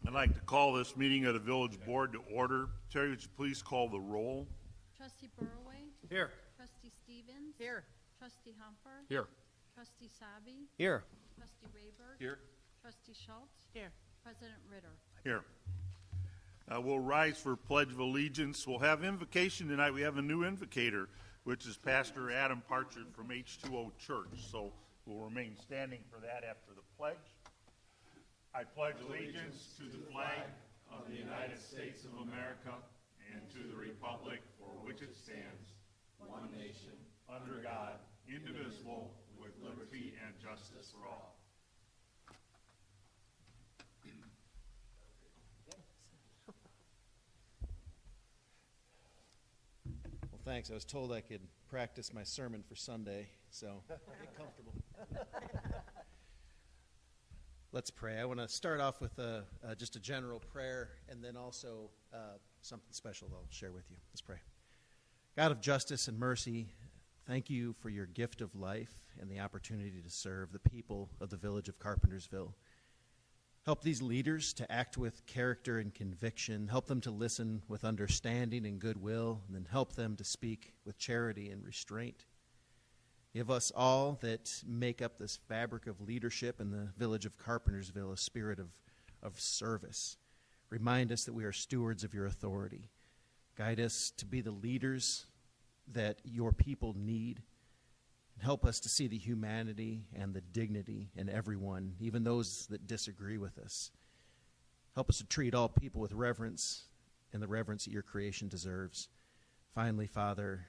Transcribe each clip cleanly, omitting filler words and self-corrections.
I'd like to call this meeting of the Village Board to order. Terry, would you please call the roll? Trustee Burroway. Here. Trustee Stevens. Here. Trustee Humper. Here. Trustee Sabi. Here. Trustee Rayberg. Here. Trustee Schultz. Here. President Ritter. Here. We'll rise for Pledge of Allegiance. We'll have invocation tonight. We have a new invocator, which is Pastor Adam Partridge from H2O Church. So we'll remain standing for that after the pledge. I pledge allegiance to the flag of the United States of America and to the republic for which it stands, one nation, under God, indivisible, with liberty and justice for all. Well, thanks. I was told I could practice my sermon for Sunday, so get comfortable. Let's pray. I want to start off with just a general prayer and then also something special I'll share with you. Let's pray. God of justice and mercy, thank you for your gift of life and the opportunity to serve the people of the village of Carpentersville. Help these leaders to act with character and conviction. Help them to listen with understanding and goodwill, and then help them to speak with charity and restraint. Give us all that make up this fabric of leadership in the village of Carpentersville a spirit of service. Remind us that we are stewards of your authority. Guide us to be the leaders that your people need. And help us to see the humanity and the dignity in everyone, even those that disagree with us. Help us to treat all people with reverence and the reverence that your creation deserves. Finally, Father,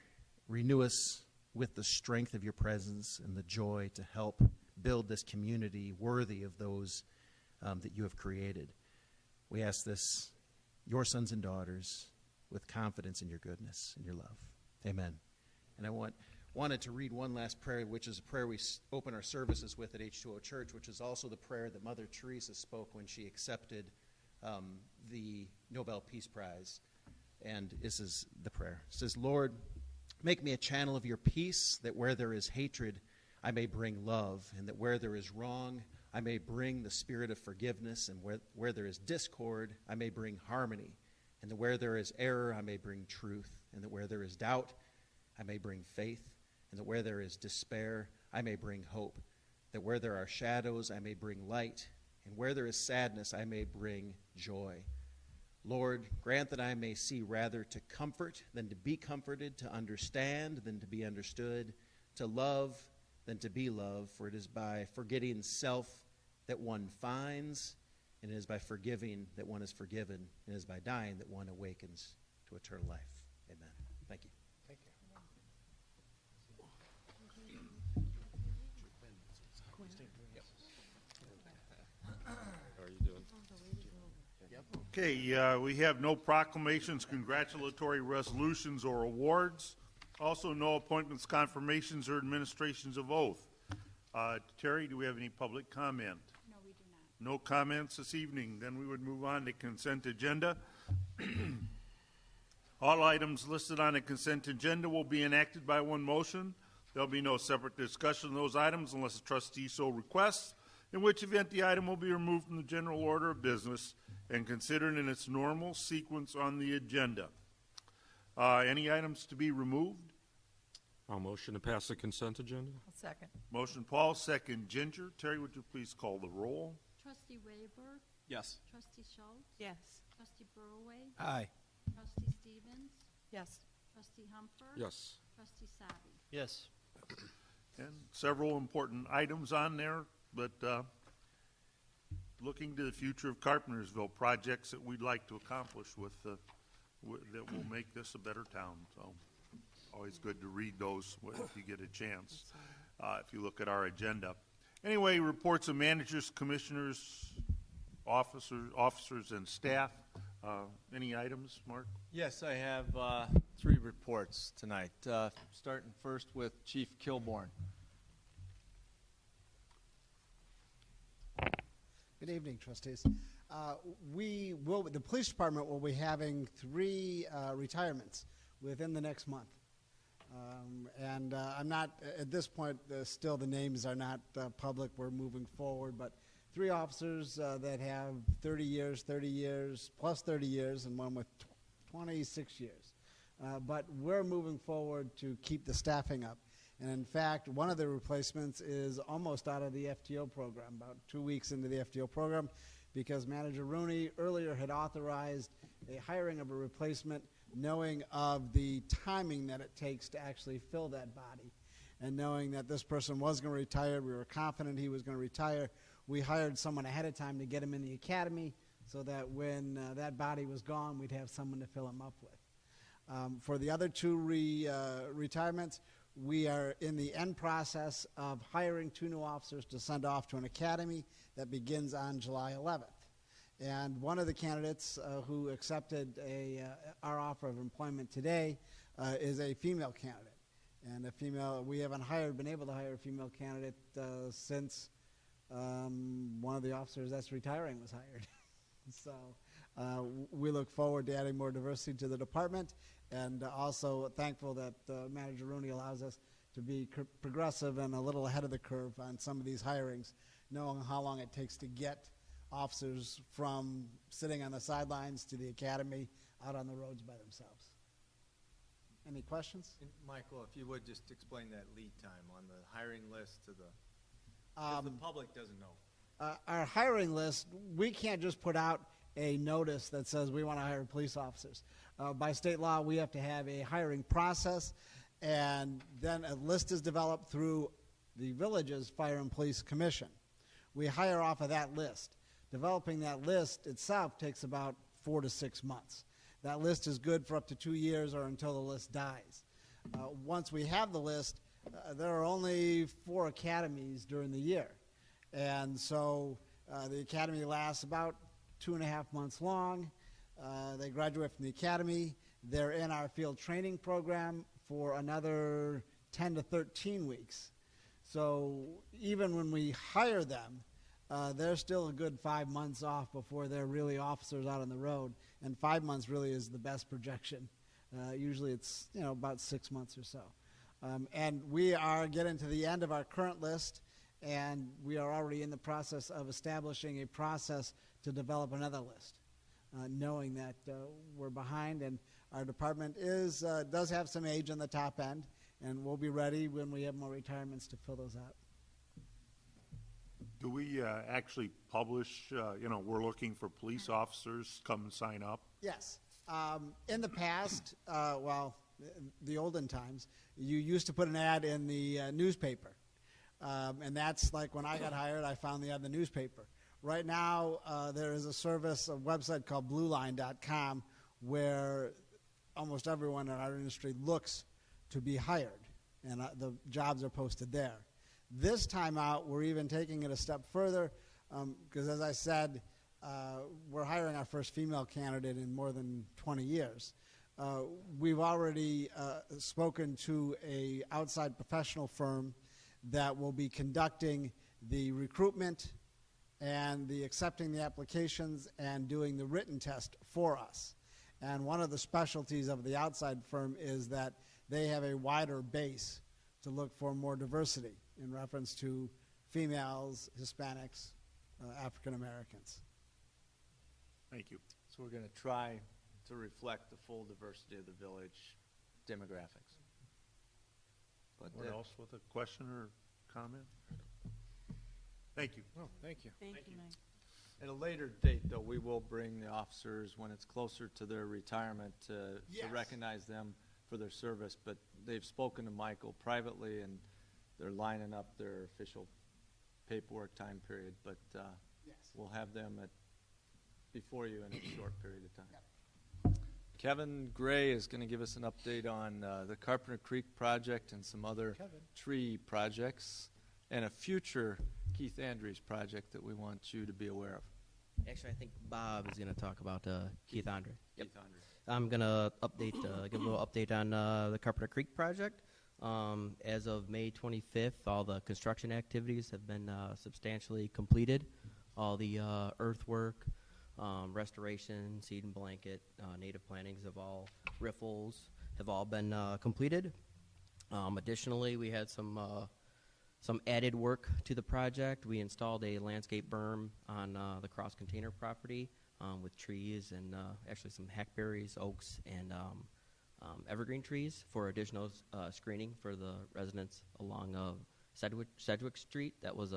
renew us with the strength of your presence and the joy to help build this community worthy of those that you have created. We ask this, your sons and daughters, with confidence in your goodness and your love. Amen. And I wanted to read one last prayer, which is a prayer we open our services with at H2O Church, which is also the prayer that Mother Teresa spoke when she accepted the Nobel Peace Prize. And this is the prayer. It says, Lord, make me a channel of your peace, that where there is hatred, I may bring love, and that where there is wrong, I may bring the spirit of forgiveness, and where there is discord, I may bring harmony, and that where there is error, I may bring truth, and that where there is doubt, I may bring faith, and that where there is despair, I may bring hope, that where there are shadows, I may bring light, and where there is sadness, I may bring joy. Lord, grant that I may see rather to comfort than to be comforted, to understand than to be understood, to love than to be loved, for it is by forgetting self that one finds, and it is by forgiving that one is forgiven, and it is by dying that one awakens to eternal life. Amen. Thank you. Thank you. How are you doing? Okay, we have no proclamations, congratulatory resolutions, or awards. Also, no appointments, confirmations, or administrations of oath. Terry, do we have any public comment? No, we do not. No comments this evening. Then we would move on to consent agenda. All items listed on the consent agenda will be enacted by one motion. There will be no separate discussion of those items unless the trustee so requests, in which event the item will be removed from the general order of business and considered in its normal sequence on the agenda. Any items to be removed? I'll motion to pass the consent agenda. I'll second. Motion Paul, second Ginger. Terry, would you please call the roll? Trustee Rayberg. Yes. Trustee Schultz. Yes. Trustee Burroway. Aye. Trustee Stevens. Yes. Trustee Humper. Yes. Trustee Sabi. Yes. And several important items on there, but looking to the future of Carpentersville, projects that we'd like to accomplish with that will make this a better town. So always good to read those if you get a chance, if you look at our agenda. Anyway, reports of managers, commissioners, officers, and staff. Any items, Mark? Yes, I have 3 reports tonight, starting first with Chief Kilborn. Good evening, trustees. The police department will be having 3 retirements within the next month. I'm not, at this point, still the names are not public. We're moving forward, but three officers that have 30 years, plus 30 years, and one with 26 years. But we're moving forward to keep the staffing up. And in fact, one of the replacements is almost out of the FTO program, about 2 weeks into the FTO program, because Manager Rooney earlier had authorized a hiring of a replacement, knowing of the timing that it takes to actually fill that body. And knowing that this person was going to retire, we were confident he was going to retire. We hired someone ahead of time to get him in the academy so that when that body was gone, we'd have someone to fill him up with. For the other two retirements, we are in the end process of hiring 2 new officers to send off to an academy that begins on July 11th. And one of the candidates who accepted our offer of employment today is a female candidate. And a female, we haven't been able to hire a female candidate since one of the officers that's retiring was hired. So we look forward to adding more diversity to the department, and also thankful that Manager Rooney allows us to be progressive and a little ahead of the curve on some of these hirings, knowing how long it takes to get officers from sitting on the sidelines to the academy out on the roads by themselves. Any questions? And Michael, if you would just explain that lead time on the hiring list to the, 'cause the public doesn't know. Our hiring list, we can't just put out a notice that says we want to hire police officers. By state law, we have to have a hiring process, and then a list is developed through the village's Fire and Police Commission. We hire off of that list. Developing that list itself takes about 4 to 6 months. That list is good for up to 2 years or until the list dies. Once we have the list, there are only 4 academies during the year. And so the academy lasts about 2.5 months long. They graduate from the academy. They're in our field training program for another 10 to 13 weeks. So even when we hire them, they're still a good 5 months off before they're really officers out on the road. And 5 months really is the best projection. Usually it's about 6 months or so. And we are getting to the end of our current list, and we are already in the process of establishing a process to develop another list, knowing that we're behind, and our department does have some age on the top end, and we'll be ready when we have more retirements to fill those out. Do we actually publish, we're looking for police officers, come and sign up? Yes. In the past, the olden times, you used to put an ad in the newspaper. And that's like when I got hired, I found the ad in the newspaper. Right now, there is a website called blueline.com, where almost everyone in our industry looks to be hired, and the jobs are posted there. This time out, we're even taking it a step further, because as I said, we're hiring our first female candidate in more than 20 years. We've already spoken to an outside professional firm that will be conducting the recruitment and the accepting the applications and doing the written test for us. And one of the specialties of the outside firm is that they have a wider base to look for more diversity in reference to females, Hispanics, African Americans. Thank you. So we're going to try to reflect the full diversity of the village demographics. But Anyone else with a question or comment? Thank you. Oh, thank you. Thank you, Mike. at a later date, though, we will bring the officers when it's closer to their retirement to Yes. recognize them for their service. But they've spoken to Michael privately, and they're lining up their official paperwork time period. But Yes. we'll have them before you in a short period of time. Yep. Kevin Gray is going to give us an update on the Carpenter Creek project and some other tree projects, and a future Keith Andrews project that we want you to be aware of. Actually, I think Bob is going to talk about Keith Andre. Keith Andrews. I'm going to give a little update on the Carpenter Creek project. As of May 25th, all the construction activities have been substantially completed. All the earthwork, restoration, seed and blanket, native plantings of all riffles have all been completed. Additionally, we had some some added work to the project. We installed a landscape berm on the cross container property with trees and actually some hackberries, oaks, and evergreen trees for additional screening for the residents along Sedgwick Street. That was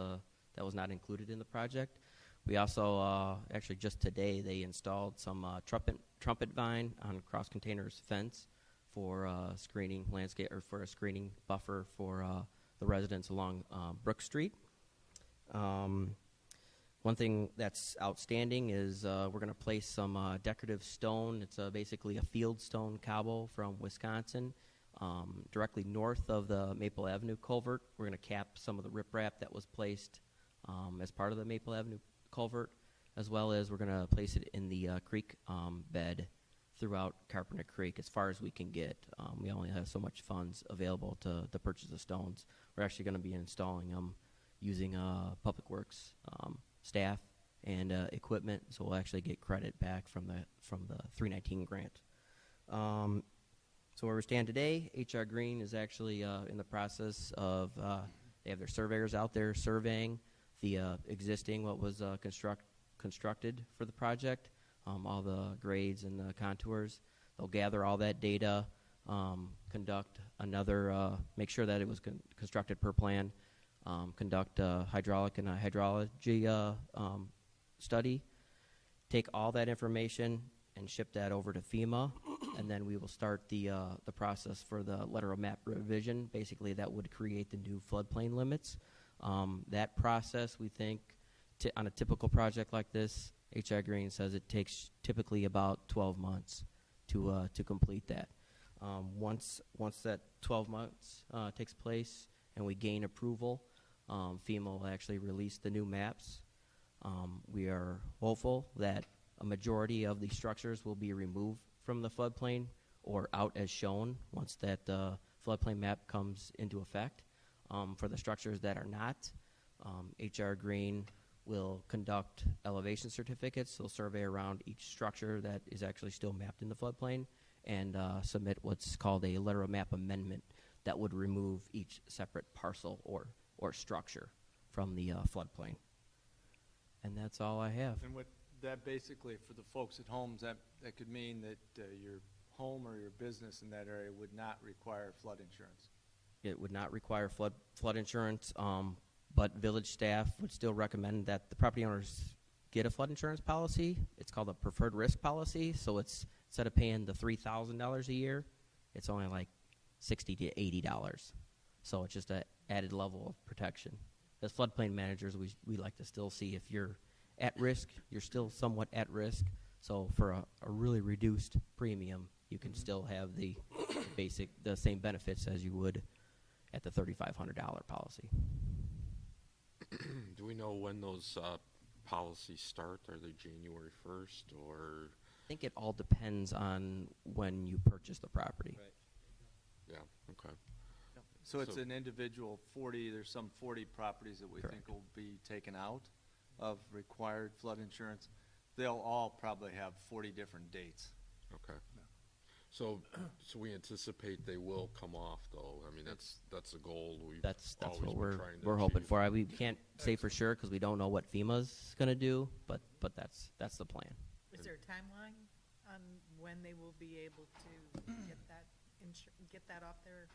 not included in the project. We also actually just today they installed some trumpet vine on cross containers fence for screening landscape or for a screening buffer for the residents along Brook Street. One thing that's outstanding is we're going to place some decorative stone. It's basically a field stone cobble from Wisconsin, directly north of the Maple Avenue culvert. We're going to cap some of the riprap that was placed as part of the Maple Avenue culvert, as well as we're going to place it in the creek bed throughout Carpenter Creek as far as we can get. We only have so much funds available to purchase the stones. We're actually going to be installing them using Public Works staff and equipment, so we'll actually get credit back from the 319 grant. So where we stand today, HR Green is actually in the process of they have their surveyors out there surveying the existing what was constructed for the project, all the grades and the contours. They'll gather all that data, conduct another, make sure that it was constructed per plan, conduct a hydraulic and a hydrology study, take all that information and ship that over to FEMA, and then we will start the process for the letter of map revision. Basically, that would create the new floodplain limits. That process, we think, on a typical project like this, HR Green says it takes typically about 12 months to complete that. Once that 12 months takes place and we gain approval, FEMA will actually release the new maps. We are hopeful that a majority of the structures will be removed from the floodplain or out as shown once that floodplain map comes into effect. For the structures that are not, HR Green will conduct elevation certificates. They'll survey around each structure that is actually still mapped in the floodplain and submit what's called a letter of map amendment that would remove each separate parcel or structure from the floodplain. And that's all I have. And what that basically, for the folks at home, that could mean that your home or your business in that area would not require flood insurance. It would not require flood insurance, but village staff would still recommend that the property owners get a flood insurance policy. It's called a preferred risk policy, so it's instead of paying the $3,000 a year, it's only like $60 to $80. So it's just an added level of protection. As floodplain managers, we like to still see if you're at risk, you're still somewhat at risk. So for a really reduced premium, you can still have the same benefits as you would at the $3,500 policy. Do we know when those policies start? Are they January 1st or? I think it all depends on when you purchase the property. Right. Yeah, okay. So it's So- an individual 40, there's some 40 properties that we Correct. think will be taken out of required flood insurance. They'll all probably have 40 different dates. Okay. So we anticipate they will come off, though. I mean, that's a goal we've That's always what been we're trying to hoping achieve. for. We can't say for sure because we don't know what FEMA's going to do, but that's the plan. Is there a timeline on when they will be able to get that off their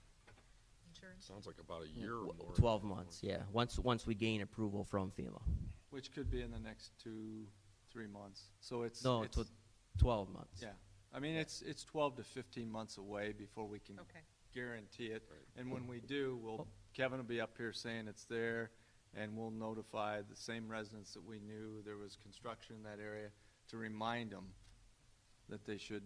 insurance? Sounds like about a year or more. 12 months, yeah. Once we gain approval from FEMA. Which could be in the next 2-3 months. So it's 12 months. yeah. I mean, it's 12 to 15 months away before we can Okay. guarantee it. Right. And when we do, Kevin will be up here saying it's there, and we'll notify the same residents that we knew there was construction in that area to remind them that they should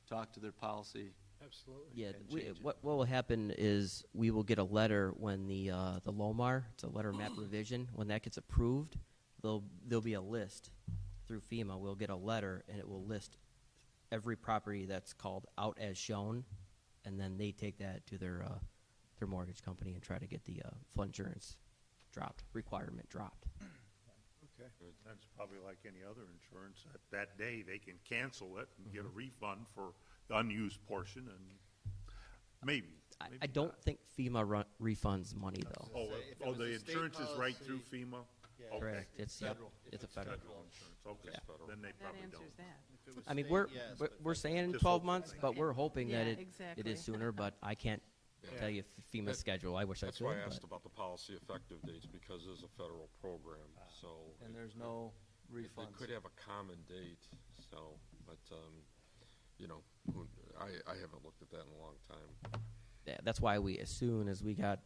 talk to their policy. Absolutely. Yeah, And change it. what will happen is we will get a letter when the LOMAR, it's a letter of map revision, when that gets approved, there'll be a list through FEMA. We'll get a letter, and it will list every property that's called out as shown, and then they take that to their mortgage company and try to get the flood insurance requirement dropped. Okay. That's probably like any other insurance. That day, they can cancel it and get a refund for the unused portion, and maybe. I don't think FEMA refunds money, though. Oh, If it oh, was the a state insurance is right through policy- FEMA? Yeah. Okay. Correct. It's, yep, Federal. it's a federal. Federal insurance, okay. Yeah. Federal. Then they That probably answers don't. that. If it was I mean, state, we're, yes, we're, but we're saying Just 12 hope- months, but we're hoping Yeah, that it exactly. is sooner, but I can't tell you FEMA's schedule. I wish I That's could. why I asked but- about the policy effective dates, because it's a federal program, so. And there's no They refunds. could have a common date, so, but, you know, I haven't looked at that in a long time. Yeah, that's why we, as soon as we got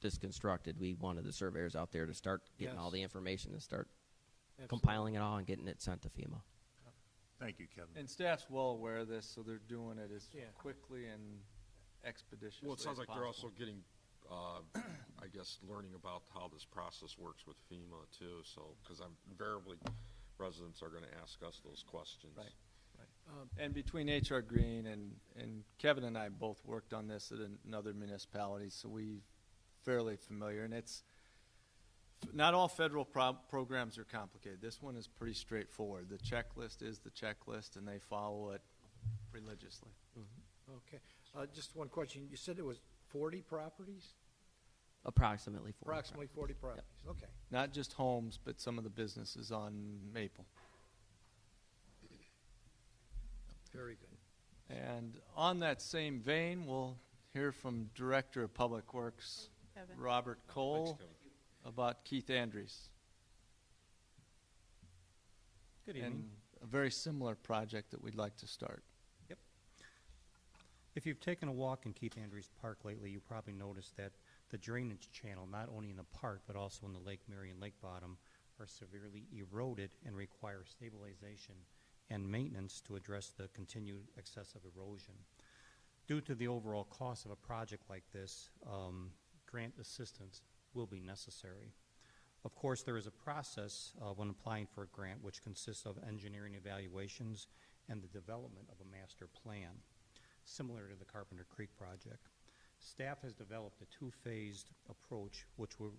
this constructed, we wanted the surveyors out there to start getting all Yes. the information and start Absolutely. compiling it all and getting it sent to FEMA. Thank you, Kevin. And staff's well aware of this, so they're doing it as Yeah. quickly and expeditiously Well, it sounds as like they're possible. also getting, I guess, learning about how this process works with FEMA too, so, because invariably, residents are gonna ask us those questions. Right. And between HR Green and Kevin and I both worked on this at another municipality, so we fairly familiar. And it's, not all federal programs are complicated. This one is pretty straightforward. The checklist is the checklist, and they follow it religiously. Okay. Just one question. You said it was 40 properties? Approximately 40. Approximately 40 properties. Okay. Not just homes, but some of the businesses on Maple. Very good. And on that same vein, we'll hear from Director of Public Works, Kevin? Robert Cole, Kevin. about Keith Andrews. Good evening. And a very similar project that we'd like to start. If you've taken a walk in Keith Andrews Park lately, you probably noticed that the drainage channel, not only in the park but also in the Lake Marion Lake bottom, are severely eroded and require stabilization and maintenance to address the continued excessive erosion. Due to the overall cost of a project like this, grant assistance will be necessary. Of course, there is a process when applying for a grant which consists of engineering evaluations and the development of a master plan, similar to the Carpenter Creek project. Staff has developed a two-phased approach which will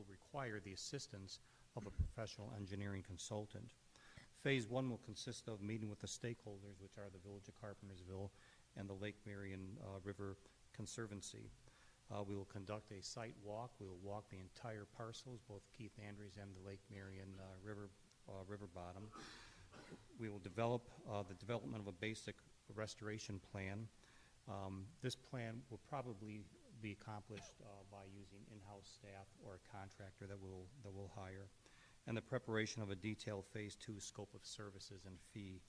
require the assistance of a professional engineering consultant. Phase one will consist of meeting with the stakeholders, which are the Village of Carpentersville and the Lake Marion River Conservancy. We will conduct a site walk. We will walk the entire parcels, both Keith Andrews and the Lake Marion river bottom. We will develop the development of a basic restoration plan. This plan will probably be accomplished by using in-house staff or a contractor that we'll hire, and the preparation of a detailed Phase 2 scope of services and fee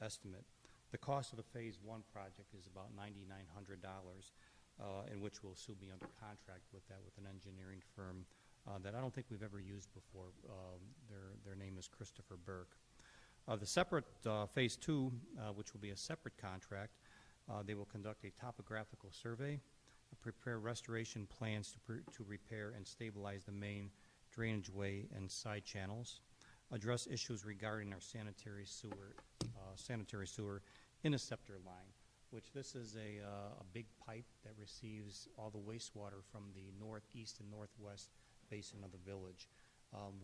estimate. The cost of the Phase 1 project is about $9,900, in which we'll soon be under contract with an engineering firm that I don't think we've ever used before. Their name is Christopher Burke. The separate Phase 2, which will be a separate contract, they will conduct a topographical survey, prepare restoration plans to repair and stabilize the main drainage way and side channels, address issues regarding our sanitary sewer interceptor line, which this is a big pipe that receives all the wastewater from the northeast and northwest basin of the village.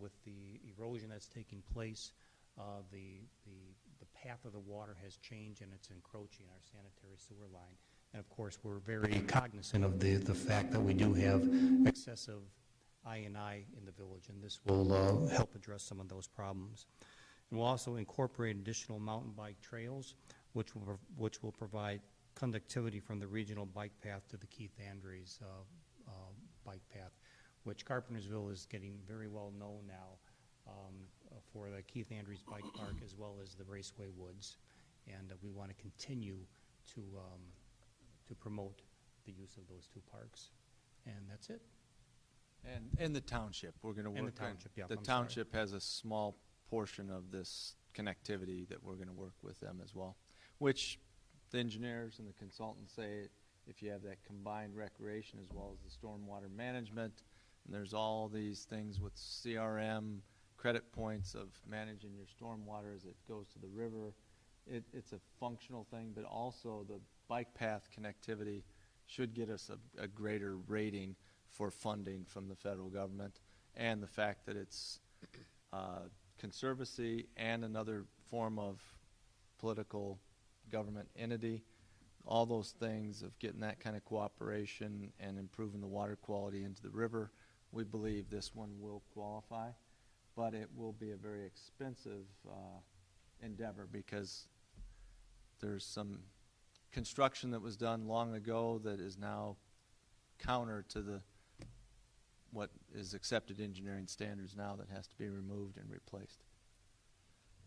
With the erosion that's taking place, the path of the water has changed and it's encroaching our sanitary sewer line. And of course, we're very cognizant of the fact that we do have excessive I&I in the village, and this will help address some of those problems. And we'll also incorporate additional mountain bike trails, which will provide conductivity from the regional bike path to the Keith Andrews bike path, which Carpentersville is getting very well known now for the Keith Andrews Bike Park as well as the Raceway Woods, and we want to continue to promote the use of those two parks, and that's it. And the township, we're going to work And the township, yeah, The I'm sorry. township has a small portion of this connectivity that we're going to work with them as well, which the engineers and the consultants say if you have that combined recreation as well as the stormwater management, and there's all these things with CRM, credit points of managing your stormwater as it goes to the river. It's a functional thing, but also the bike path connectivity should get us a greater rating for funding from the federal government, and the fact that it's conservancy and another form of political government entity all those things of getting that kind of cooperation and improving the water quality into the river, we believe this one will qualify. But it will be a very expensive endeavor because there's some construction that was done long ago that is now counter to what is accepted engineering standards now that has to be removed and replaced.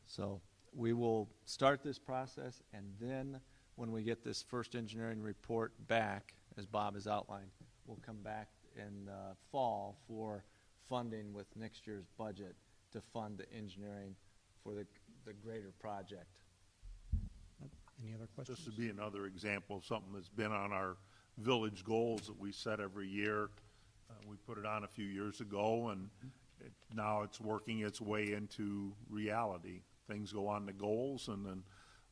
So we will start this process, and then when we get this first engineering report back, as Bob has outlined, we'll come back in fall for funding with next year's budget to fund the engineering for the greater project. Any other questions? This would be another example of something that's been on our village goals that we set every year. We put it on a few years ago, and now it's working its way into reality. Things go on the goals, and then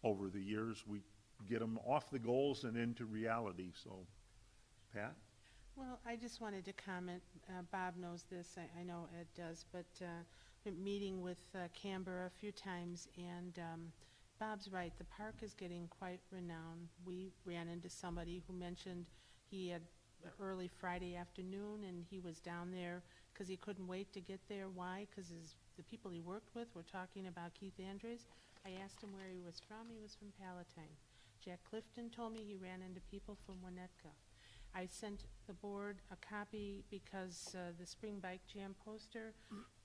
over the years, we get them off the goals and into reality. So, Pat? Well, I just wanted to comment. Bob knows this. I know Ed does, but been meeting with Canberra a few times, and Bob's right. The park is getting quite renowned. We ran into somebody who mentioned he had early Friday afternoon, and he was down there because he couldn't wait to get there. Why? Because the people he worked with were talking about Keith Andrews. I asked him where he was from. He was from Palatine. Jack Clifton told me he ran into people from Winnetka. I sent the board a copy because the Spring Bike Jam poster,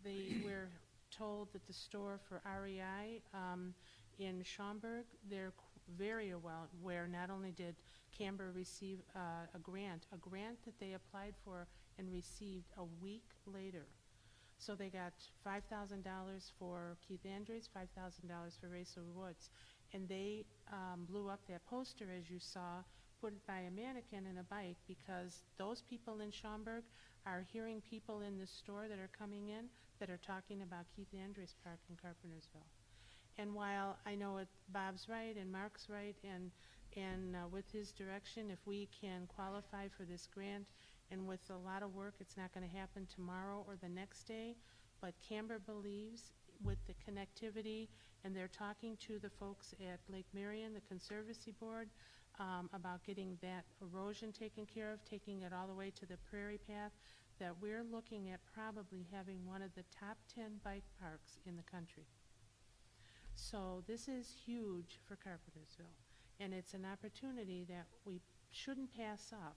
we're told that the store for REI in Schaumburg, they're very well aware. Not only did Canberra receive a grant that they applied for and received a week later. So they got $5,000 for Keith Andrews, $5,000 for Racer Woods. And they blew up that poster, as you saw, put it by a mannequin and a bike, because those people in Schaumburg are hearing people in the store that are coming in that are talking about Keith Andrews Park in Carpentersville. And while I know Bob's right and Mark's right, and with his direction, if we can qualify for this grant, and with a lot of work, it's not going to happen tomorrow or the next day, but Canberra believes with the connectivity, and they're talking to the folks at Lake Marion, the Conservancy Board, about getting that erosion taken care of, taking it all the way to the prairie path, that we're looking at probably having one of the top 10 bike parks in the country. So this is huge for Carpentersville, and it's an opportunity that we shouldn't pass up,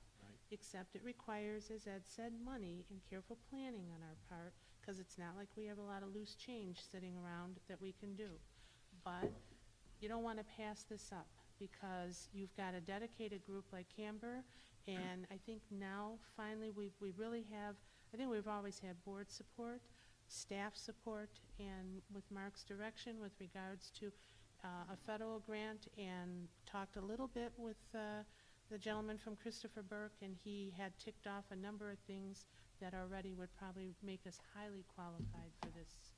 except it requires, as Ed said, money and careful planning on our part, because it's not like we have a lot of loose change sitting around that we can do. But you don't want to pass this up, because you've got a dedicated group like Canberra, and I think now finally we really have, I think we've always had board support, staff support, and with Mark's direction with regards to a federal grant, and talked a little bit with the gentleman from Christopher Burke, and he had ticked off a number of things that already would probably make us highly qualified for this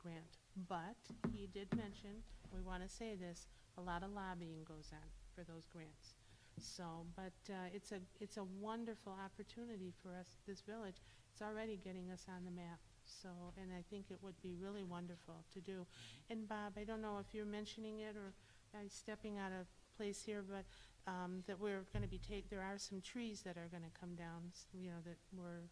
grant. But he did mention, we want to say this, a lot of lobbying goes on for those grants. So, but it's a wonderful opportunity for us, this village. It's already getting us on the map. So, and I think it would be really wonderful to do. And Bob, I don't know if you're mentioning it or stepping out of place here, but that we're going to be there are some trees that are going to come down, you know, that were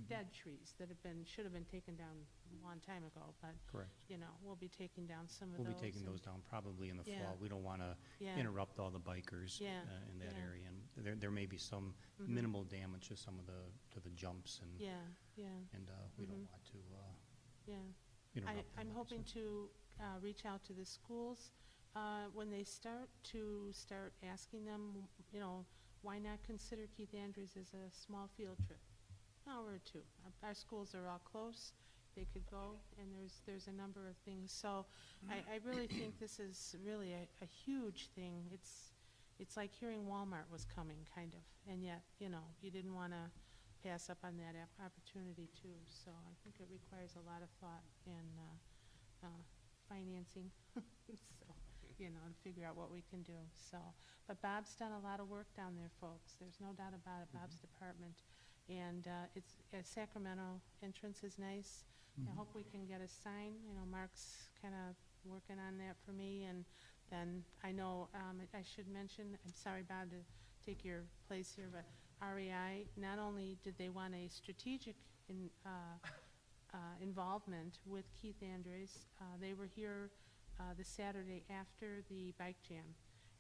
dead trees that should have been taken down a long time ago, but Correct. you know, we'll be taking down some of We'll those. be taking those down probably in the Yeah. fall. We don't want to Yeah. interrupt all the bikers Yeah. in that Yeah. area. And there may be some minimal damage to some of the jumps, and Yeah, yeah, and we don't want to yeah. interrupt them, I'm like I hoping said. to reach out to the schools when they start asking them, you know, why not consider Keith Andrews as a small field trip? An hour or two. Our schools are all close. They could go, and there's a number of things. So I really think this is really a huge thing. It's like hearing Walmart was coming, kind of, and yet, you know, you didn't want to pass up on that opportunity too. So I think it requires a lot of thought and financing. So, you know, to figure out what we can do. So, but Bob's done a lot of work down there, folks. There's no doubt about it. Bob's department, and it's Sacramento entrance is nice. I hope we can get a sign. You know, Mark's kind of working on that for me, and then I know, I should mention, I'm sorry, Bob, to take your place here, but REI, not only did they want a strategic involvement with Keith Andres, they were here the Saturday after the bike jam.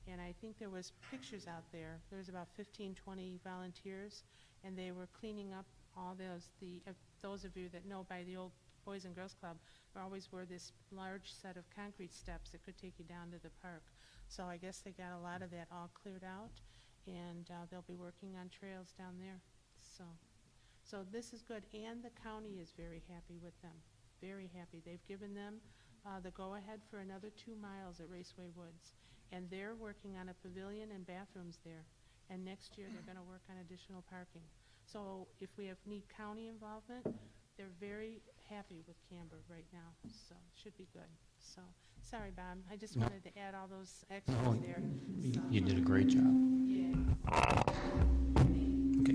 And I think there was pictures out there. There was about 15, 20 volunteers, and they were cleaning up all those of you that know by the old Boys and Girls Club, there always were this large set of concrete steps that could take you down to the park. So I guess they got a lot of that all cleared out, and they'll be working on trails down there. So this is good, and the county is very happy with them, very happy. They've given them the go-ahead for another 2 miles at Raceway Woods, and they're working on a pavilion and bathrooms there, and next year they're going to work on additional parking. So if we need county involvement, they're very happy with Camber right now, so it should be good. So, sorry, Bob, I just wanted to add all those extras there. So, You did a great job. yeah. Okay.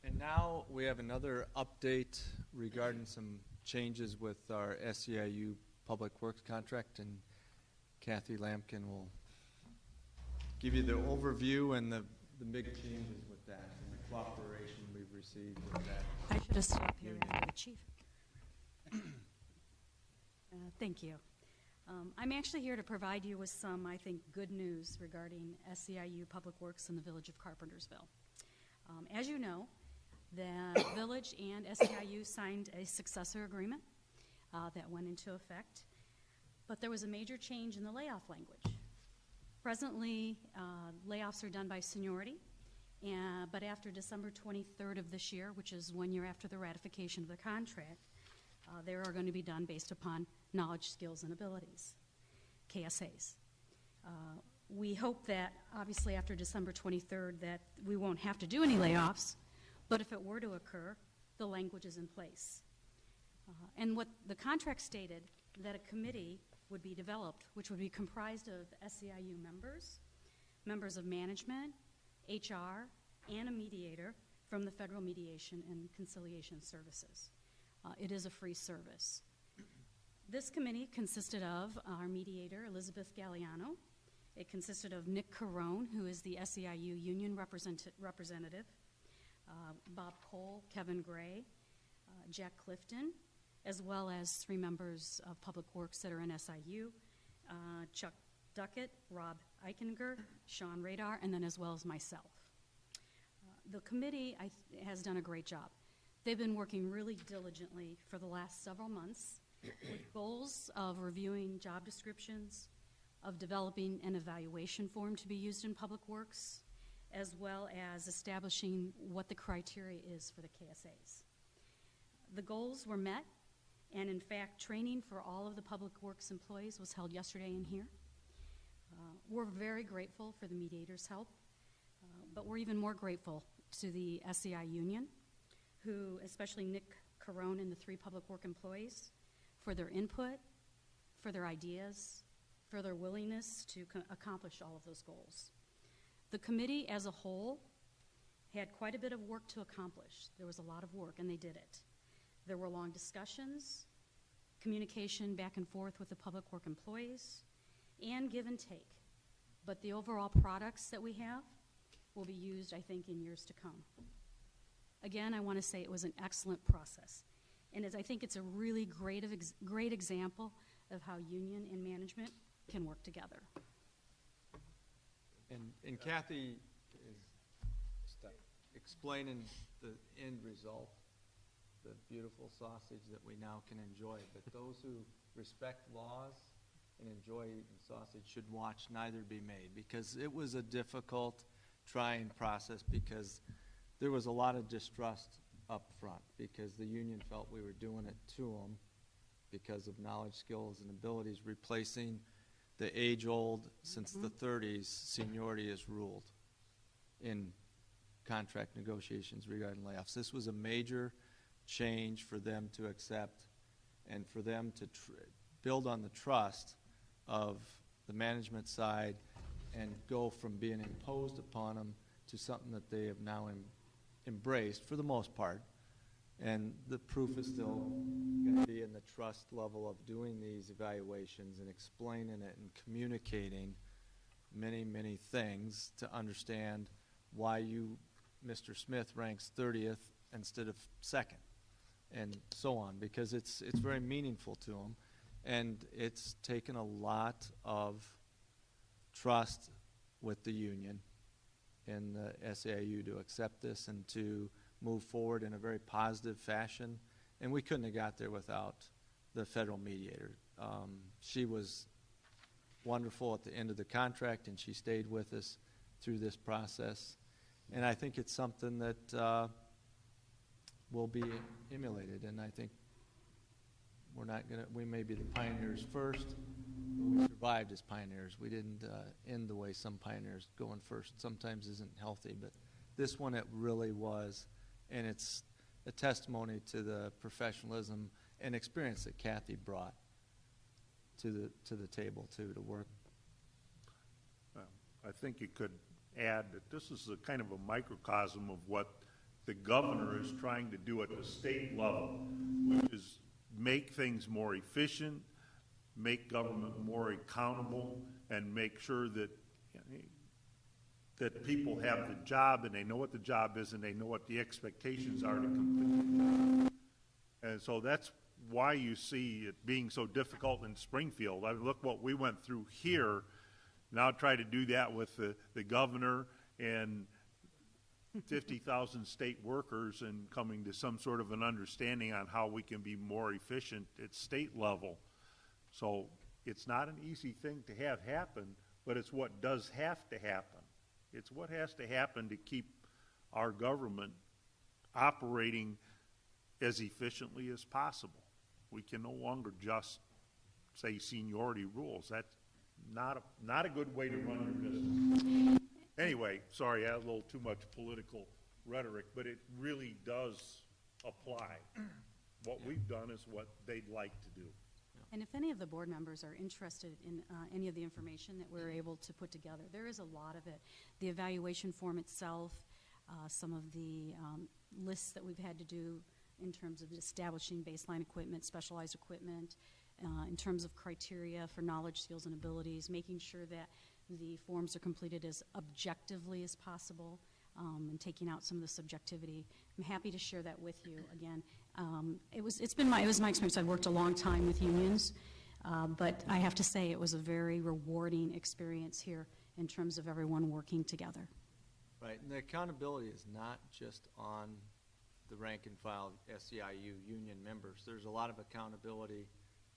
And now we have another update regarding some changes with our SEIU Public Works contract, and Kathy Lampkin will give you the overview and the big changes with that and the cooperation we've received with that. I should have stopped here after the chief. Thank you. I'm actually here to provide you with some, I think, good news regarding SEIU Public Works in the village of Carpentersville. As you know, the village and SEIU signed a successor agreement that went into effect, but there was a major change in the layoff language. Presently, layoffs are done by seniority, but after December 23rd of this year, which is 1 year after the ratification of the contract, they are going to be done based upon knowledge, skills, and abilities, KSAs. We hope that, obviously, after December 23rd, that we won't have to do any layoffs, but if it were to occur, the language is in place. And what the contract stated, that a committee would be developed, which would be comprised of SEIU members, members of management, HR, and a mediator from the Federal Mediation and Conciliation Services. It is a free service. This committee consisted of our mediator, Elizabeth Galliano. It consisted of Nick Carone, who is the SEIU union representative, Bob Cole, Kevin Gray, Jack Clifton, as well as 3 members of Public Works that are in SIU, Chuck Duckett, Rob Eichinger, Sean Radar, and then as well as myself. The committee has done a great job. They've been working really diligently for the last several months with goals of reviewing job descriptions, of developing an evaluation form to be used in Public Works, as well as establishing what the criteria is for the KSAs. The goals were met, and in fact, training for all of the Public Works employees was held yesterday in here. We're very grateful for the mediator's help, but we're even more grateful to the SEI union, who, especially Nick Carone and the 3 Public Work employees, for their input, for their ideas, for their willingness to accomplish all of those goals. The committee as a whole had quite a bit of work to accomplish. There was a lot of work, and they did it. There were long discussions, communication back and forth with the Public Work employees, and give and take. But the overall products that we have will be used, I think, in years to come. Again, I want to say it was an excellent process. And I think it's a really great example of how union and management can work together. And Kathy is explaining the end result, the beautiful sausage that we now can enjoy. But those who respect laws and enjoy eating sausage should watch neither be made, because it was a difficult, trying process, because there was a lot of distrust up front, because the union felt we were doing it to them because of knowledge, skills, and abilities, replacing the age-old, since the 30s, seniority is ruled in contract negotiations regarding layoffs. This was a major change for them to accept and for them to build on the trust of the management side and go from being imposed upon them to something that they have now embraced for the most part. And the proof is still going be in the trust level of doing these evaluations and explaining it and communicating many, many things to understand why you, Mr. Smith, ranks 30th instead of 2nd, and so on, because it's very meaningful to them. And it's taken a lot of trust with the union and the SAIU to accept this and to move forward in a very positive fashion. And we couldn't have got there without the federal mediator. She was wonderful at the end of the contract, and she stayed with us through this process. And I think it's something that will be emulated, and I think we may be the pioneers first, but we survived as pioneers. We didn't end the way some pioneers going first sometimes isn't healthy, but this one it really was, and it's a testimony to the professionalism and experience that Kathy brought to the table too, to work. I think you could add that this is a kind of a microcosm of what the governor is trying to do at the state level, which is make things more efficient, make government more accountable, and make sure that that people have the job and they know what the job is and they know what the expectations are to complete the job. And so that's why you see it being so difficult in Springfield. I mean, look what we went through here. Now try to do that with the governor and 50,000 state workers and coming to some sort of an understanding on how we can be more efficient at state level. So it's not an easy thing to have happen, but it's what does have to happen. It's what has to happen to keep our government operating as efficiently as possible. We can no longer just say seniority rules. That's not a good way to run your business. Anyway, sorry, I had a little too much political rhetoric, but it really does apply. What we've done is what they'd like to do. And if any of the board members are interested in any of the information that we're able to put together, there is a lot of it. The evaluation form itself, some of the lists that we've had to do in terms of establishing baseline equipment, specialized equipment, in terms of criteria for knowledge, skills, and abilities, making sure that the forms are completed as objectively as possible, and taking out some of the subjectivity. I'm happy to share that with you again. It was my experience. I worked a long time with unions, but I have to say it was a very rewarding experience here in terms of everyone working together. Right, and the accountability is not just on the rank and file SEIU union members. There's a lot of accountability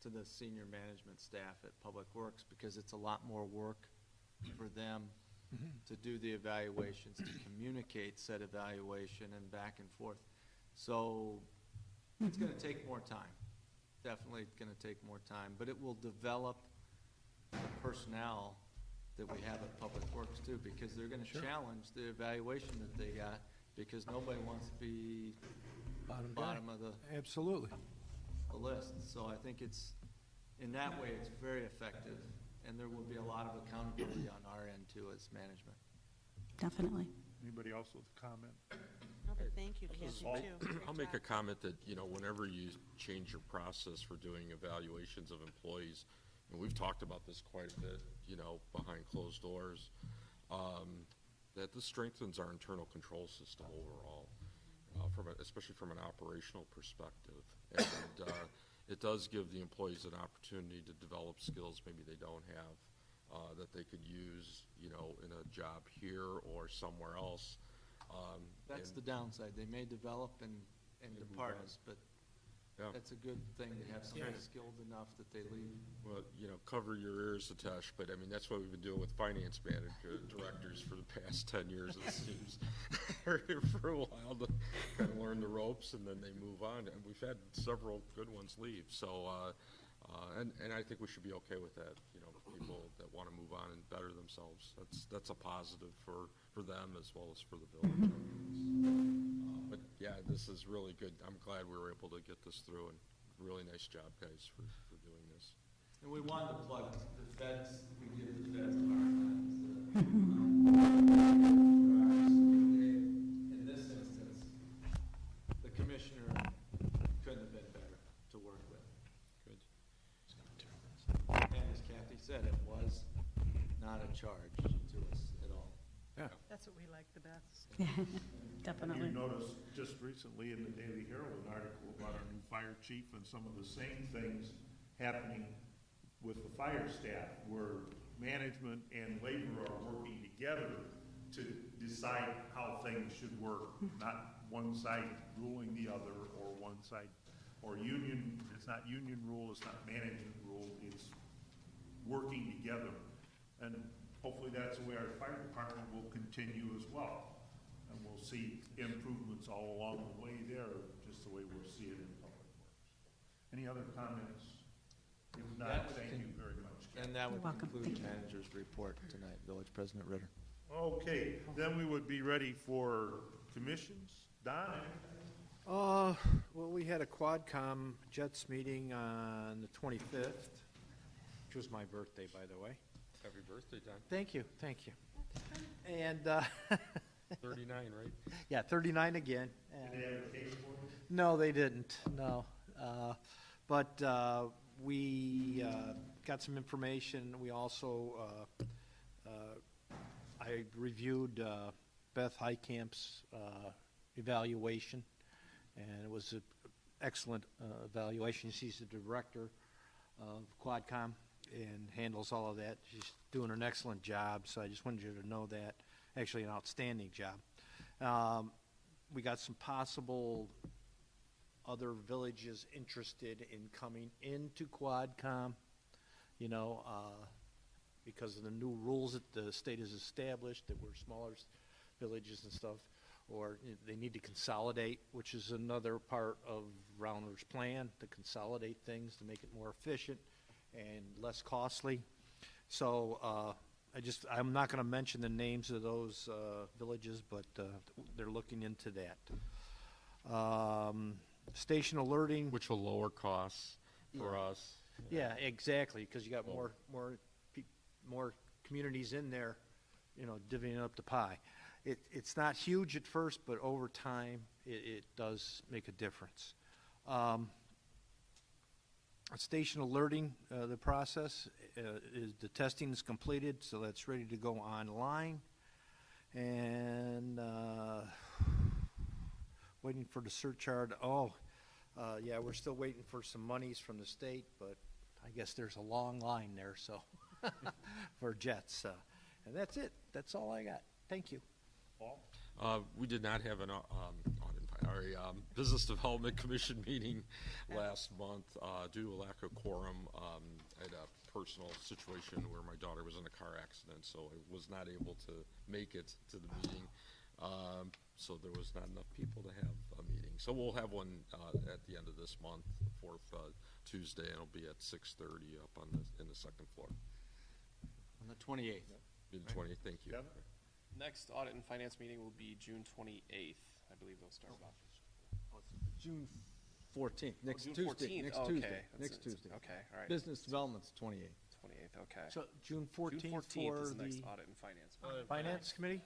to the senior management staff at Public Works, because it's a lot more work for them to do the evaluations, to communicate said evaluation and back and forth. So it's going to take more time. Definitely going to take more time, but it will develop the personnel that we have at Public Works too, because they're going to challenge the evaluation that they got, because nobody wants to be bottom of the Absolutely. the list. So I think it's, in that way, it's very effective, and there will be a lot of accountability on our end too as management. Definitely. Anybody else with a comment? No, but thank you, Kathy, too. Great I'll make a job. comment that, whenever you change your process for doing evaluations of employees, and we've talked about this quite a bit, behind closed doors, that this strengthens our internal control system overall, especially from an operational perspective. And it does give the employees an opportunity to develop skills maybe they don't have, that they could use, in a job here or somewhere else. That's the downside. They may develop and depart us, but that's a good thing to have somebody skilled enough that they leave. Well, cover your ears, Atesh, but that's what we've been doing with finance directors for the past 10 years, it seems. They're here for a while to kind of learn the ropes, and then they move on. And we've had several good ones leave. So, and I think we should be okay with that, people that want to move on and better themselves. That's a positive for them as well as for the village. But yeah, this is really good. I'm glad we were able to get this through, and really nice job, guys, for doing this. And we wanted to plug the feds. We give the feds a hard time. In this instance, the commissioner couldn't have been better to work with. said, it was not a charge to us at all. That's what we like the best. Definitely. You noticed just recently in the Daily Herald an article about our new fire chief and some of the same things happening with the fire staff, where management and labor are working together to decide how things should work, not one side ruling the other, or one side, or union, it's not union rule, it's not management rule, it's working together. And hopefully that's the way our fire department will continue as well. And we'll see improvements all along the way there, just the way we'll see it in public works. Any other comments? If not, thank you very much. And that would You're welcome. conclude Thank you. manager's report tonight, Village President Ritter. Okay, then we would be ready for commissions. Don? Well, we had a Quadcom Jets meeting on the 25th, which was my birthday, by the way. Happy birthday, Don. Thank you, thank you. And, 39, right? yeah, 39 again. Did they have a case for you? No, they didn't, no. But we got some information. We also, I reviewed Beth Heikamp's evaluation, and it was an excellent evaluation. She's the director of Quadcom and handles all of that. She's doing an excellent job, so I just wanted you to know that. Actually, an outstanding job. We got some possible other villages interested in coming into Quadcom, you know, because of the new rules that the state has established, that we're smaller villages and stuff, or they need to consolidate, which is another part of Rounder's plan, to consolidate things to make it more efficient and less costly. So I'm not going to mention the names of those villages, but they're looking into that. Station alerting. Which will lower costs for us. Yeah, exactly, because you got more communities in there, you know, divvying up the pie. It's not huge at first, but over time, it does make a difference. Station alerting, the process, the testing is completed, so that's ready to go online. And waiting for the surcharge. Yeah, we're still waiting for some monies from the state, but I guess there's a long line there, so for jets. And that's it. That's all I got. Thank you. Paul? We did not have an Business Development Commission meeting last month due to a lack of quorum. I had a personal situation where my daughter was in a car accident, so I was not able to make it to the meeting. So there was not enough people to have a meeting. So we'll have one at the end of this month, the fourth Tuesday, and it'll be at 6:30 up on in the second floor. On the 28th. June 20th, thank you. Kevin? Next audit and finance meeting will be June 28th. I believe they'll start off. June 14th, next June Tuesday. 14th. Next Okay. Tuesday. That's Next it. Tuesday. Okay, all right. Business development's 28th. 28th, okay. So June 14th, June 14th for is the next the audit and finance meeting. Finance Committee?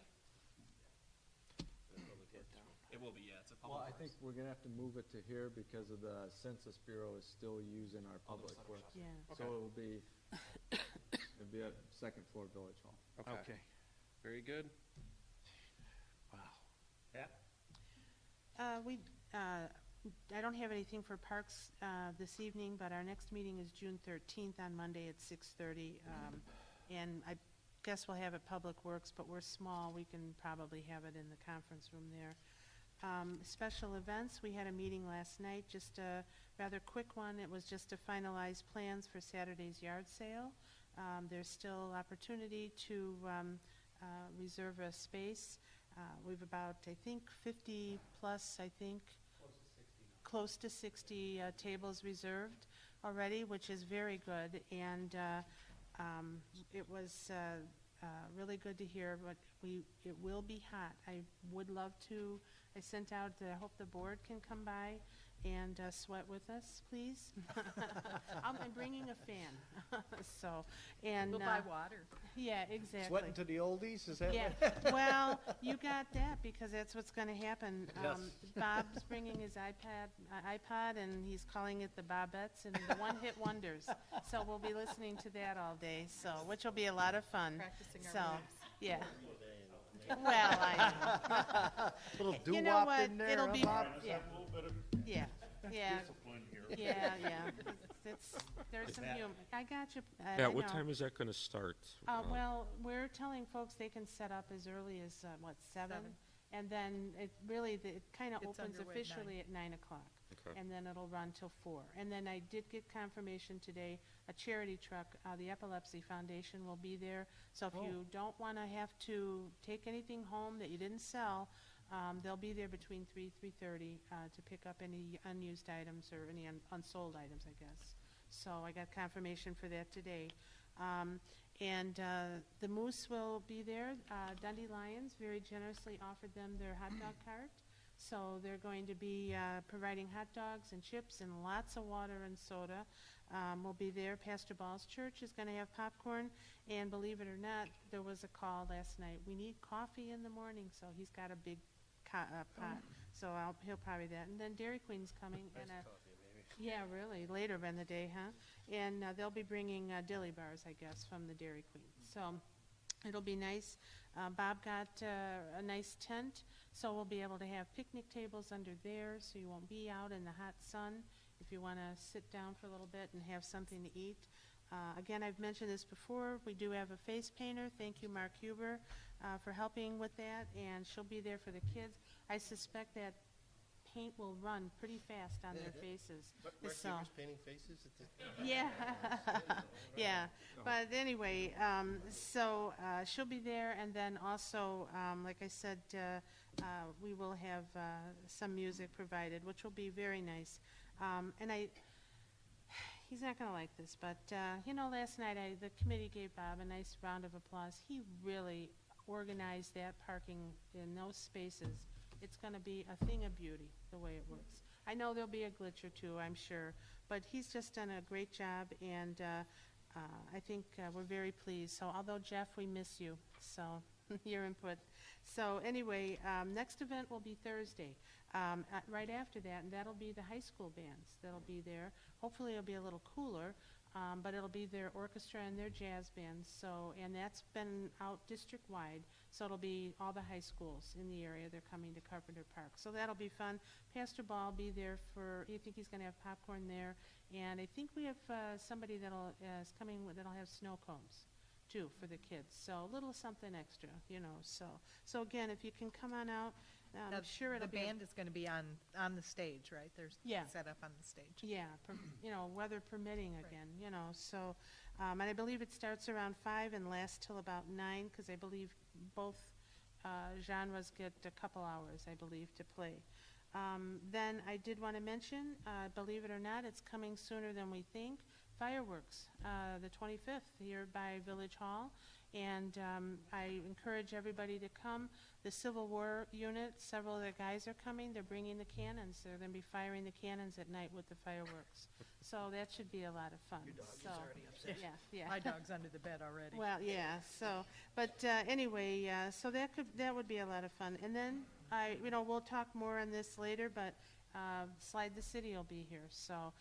It will be, yeah, it's a Well, public I think we're gonna have to move it to here because of the Census Bureau is still using our public works. Yeah. So it'll be at second floor Village Hall. Okay. Very good. Wow. I don't have anything for parks this evening, but our next meeting is June 13th on Monday at 6:30. And I guess we'll have it Public Works, but we're small. We can probably have it in the conference room there. Special events, we had a meeting last night, just a rather quick one. It was just to finalize plans for Saturday's yard sale. There's still opportunity to reserve a space. We've about, I think, 50 plus, I think, close to 60 tables reserved already, which is very good. And it was really good to hear, but it will be hot. I would love to, I sent out, I hope the board can come by and sweat with us, please. I'm bringing a fan. So, and We'll buy water. yeah, exactly. Sweating to the oldies, is that Yeah, what? well, you got that because that's what's going to happen. Yes. Bob's bringing his iPod, and he's calling it the Bobettes and the One-Hit Wonders. So we'll be listening to that all day. So, which will be a lot of fun. Practicing our So, moves. yeah. Well, I Little you know doo-wop what? in there, It'll huh, be Bob? yeah, A little bit of yeah, yeah, discipline here. yeah. There's some humor. I got you. I Pat, what know. time is that going to start? Well, we're telling folks they can set up as early as, what, 7? And then it really, it kind of It's opens underway at officially at 9 o'clock. Okay. And then it'll run till 4. And then I did get confirmation today, a charity truck, the Epilepsy Foundation will be there. So if you don't want to have to take anything home that you didn't sell, they'll be there between 3:30 to pick up any unused items or any unsold items, I guess. So I got confirmation for that today. And the Moose will be there. Dundee Lions very generously offered them their hot dog cart. So they're going to be providing hot dogs and chips and lots of water and soda. We'll be there. Pastor Ball's church is going to have popcorn. And believe it or not, there was a call last night. We need coffee in the morning, so he's got a big pot. So he'll probably that. And then Dairy Queen's coming. And yeah, really, later in the day, huh? And they'll be bringing dilly bars, I guess, from the Dairy Queen. So it'll be nice. Bob got a nice tent, so we'll be able to have picnic tables under there, so you won't be out in the hot sun if you want to sit down for a little bit and have something to eat. Again, I've mentioned this before. We do have a face painter. Thank you, Mark Huber, for helping with that, and she'll be there for the kids. I suspect that paint will run pretty fast on their faces. Mark So- Huber's painting faces? Yeah, yeah. But anyway, so she'll be there, and then also, like I said, we will have some music provided, which will be very nice. And he's not going to like this, but last night the committee gave Bob a nice round of applause. He really organized that parking in those spaces. It's going to be a thing of beauty, the way it works. I know there'll be a glitch or two, I'm sure, but he's just done a great job, and I think we're very pleased. So although, Jeff, we miss you, so your input. So anyway, next event will be Thursday, right after that, and that'll be the high school bands that'll be there. Hopefully it'll be a little cooler, but it'll be their orchestra and their jazz bands. So, and that's been out district-wide, so it'll be all the high schools in the area. They're coming to Carpenter Park. So that'll be fun. Pastor Ball will be there I think he's going to have popcorn there. And I think we have somebody is coming that'll have snow cones, too, for the kids. So a little something extra, So again, if you can come on out, Now, sure it'll the be band is going to be on the stage, right? They're Yeah. set up on the stage. Yeah, weather permitting again, So, and I believe it starts around 5 and lasts till about 9, because I believe both genres get a couple hours, I believe, to play. Then I did want to mention, believe it or not, it's coming sooner than we think, fireworks, the 25th here by Village Hall. And I encourage everybody to come. The Civil War unit, several of the guys are coming. They're bringing the cannons. They're going to be firing the cannons at night with the fireworks. So that should be a lot of fun. Your dog is So, already upset. Yeah. My dog's under the bed already. Well, yeah. So, but anyway, so that would be a lot of fun. And then we'll talk more on this later. But Slide the City will be here. So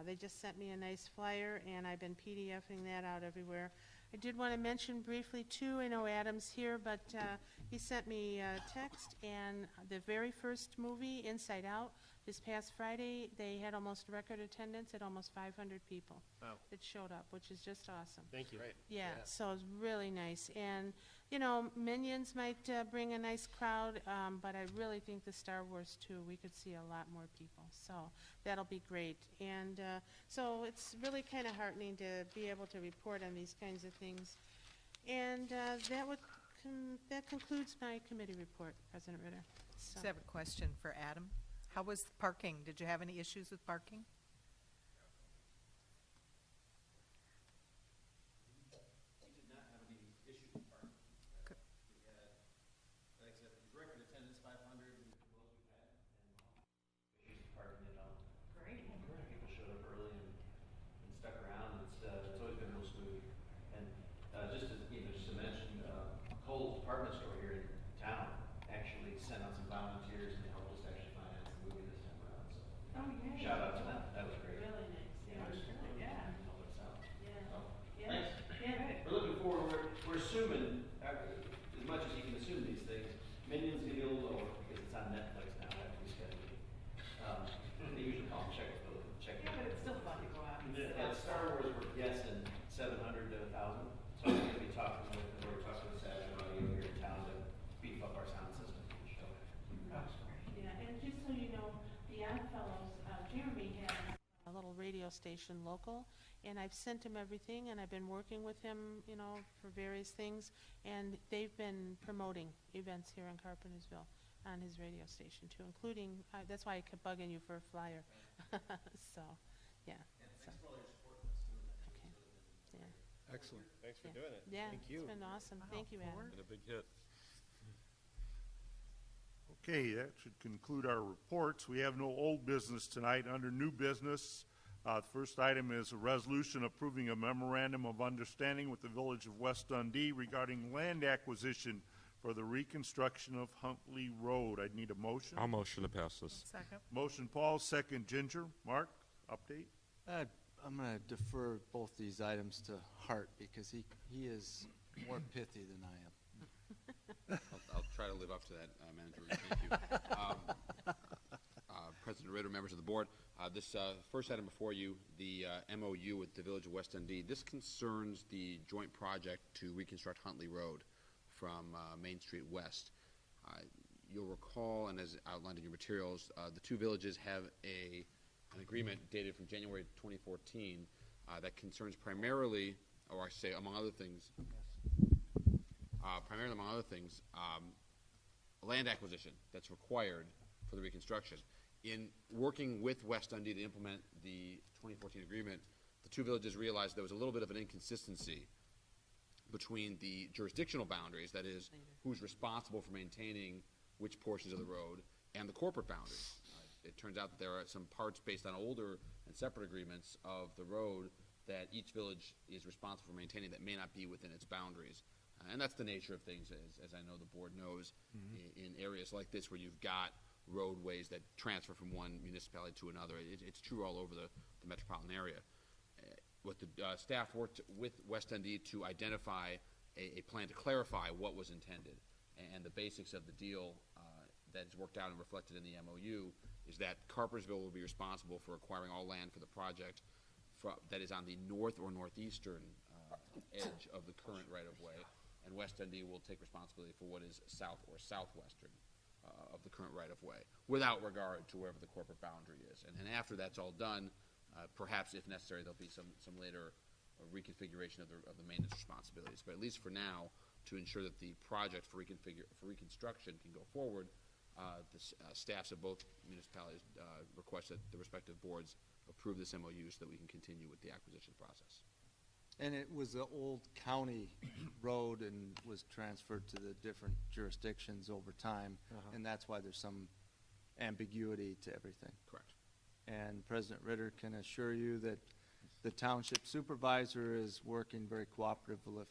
they just sent me a nice flyer, and I've been PDFing that out everywhere. I did want to mention briefly, too, I know Adam's here, but he sent me a text, and the very first movie, Inside Out, this past Friday, they had almost record attendance at almost 500 people that showed up, which is just awesome. Thank you. Right. Yeah, so it's really nice. And, Minions might bring a nice crowd, but I really think the Star Wars, too, we could see a lot more people. So that'll be great. And so it's really kind of heartening to be able to report on these kinds of things. And that concludes my committee report, President Ritter. So. I have a question for Adam. How was parking? Did you have any issues with parking? We did not have any issues with parking. Good. We had, like I said, record attendance 500 with the most we've had, and issues with parking at all. guessing 700 to 1,000. So we're going to be talking with, we're talking with Saturday audio here in town to beef up our sound system for the show. Yeah, and just so you know, the Odd Fellows, Jeremy has a little radio station local, and I've sent him everything, and I've been working with him, you know, for various things, and they've been promoting events here in Carpentersville on his radio station too, including, that's why I kept bugging you for a flyer. So, yeah. Thanks for all your support in us doing that. Okay. Yeah. Excellent. Thanks for doing it. Yeah, Thank you. it's been awesome. Thank you, Adam. Been a big hit. Okay, that should conclude our reports. We have no old business tonight. Under new business, the first item is a resolution approving a memorandum of understanding with the Village of West Dundee regarding land acquisition for the reconstruction of Huntley Road. I'd need a motion. I'll motion to pass this. Second. Motion Paul, second Ginger. Mark, update? I'm going to defer both these items to Hart because he is more pithy than I am. I'll try to live up to that, Manager Reed. Thank you. President Ritter, members of the board, this first item before you, the MOU with the Village of West Dundee, this concerns the joint project to reconstruct Huntley Road from Main Street West. You'll recall, and as outlined in your materials, the two villages have an agreement dated from January 2014 that concerns primarily, or I say among other things, land acquisition that's required for the reconstruction. In working with West Dundee to implement the 2014 agreement, the two villages realized there was a little bit of an inconsistency between the jurisdictional boundaries, that is, who's responsible for maintaining which portions of the road, and the corporate boundaries. It turns out that there are some parts based on older and separate agreements of the road that each village is responsible for maintaining that may not be within its boundaries. And that's the nature of things, as I know the board knows, in areas like this where you've got roadways that transfer from one municipality to another. It's true all over the metropolitan area. What the staff worked with West Dundee to identify a plan to clarify what was intended. And the basics of the deal that is worked out and reflected in the MOU is that Carpentersville will be responsible for acquiring all land for the project that is on the north or northeastern edge of the current right-of-way, and West Dundee will take responsibility for what is south or southwestern of the current right-of-way, without regard to wherever the corporate boundary is. And after that's all done, perhaps if necessary, there'll be some later reconfiguration of the maintenance responsibilities. But at least for now, to ensure that the project for reconstruction can go forward, the staffs of both municipalities request that the respective boards approve this MOU so that we can continue with the acquisition process. And it was an old county road and was transferred to the different jurisdictions over time, and that's why there's some ambiguity to everything. Correct. And President Ritter can assure you that the township supervisor is working very cooperatively with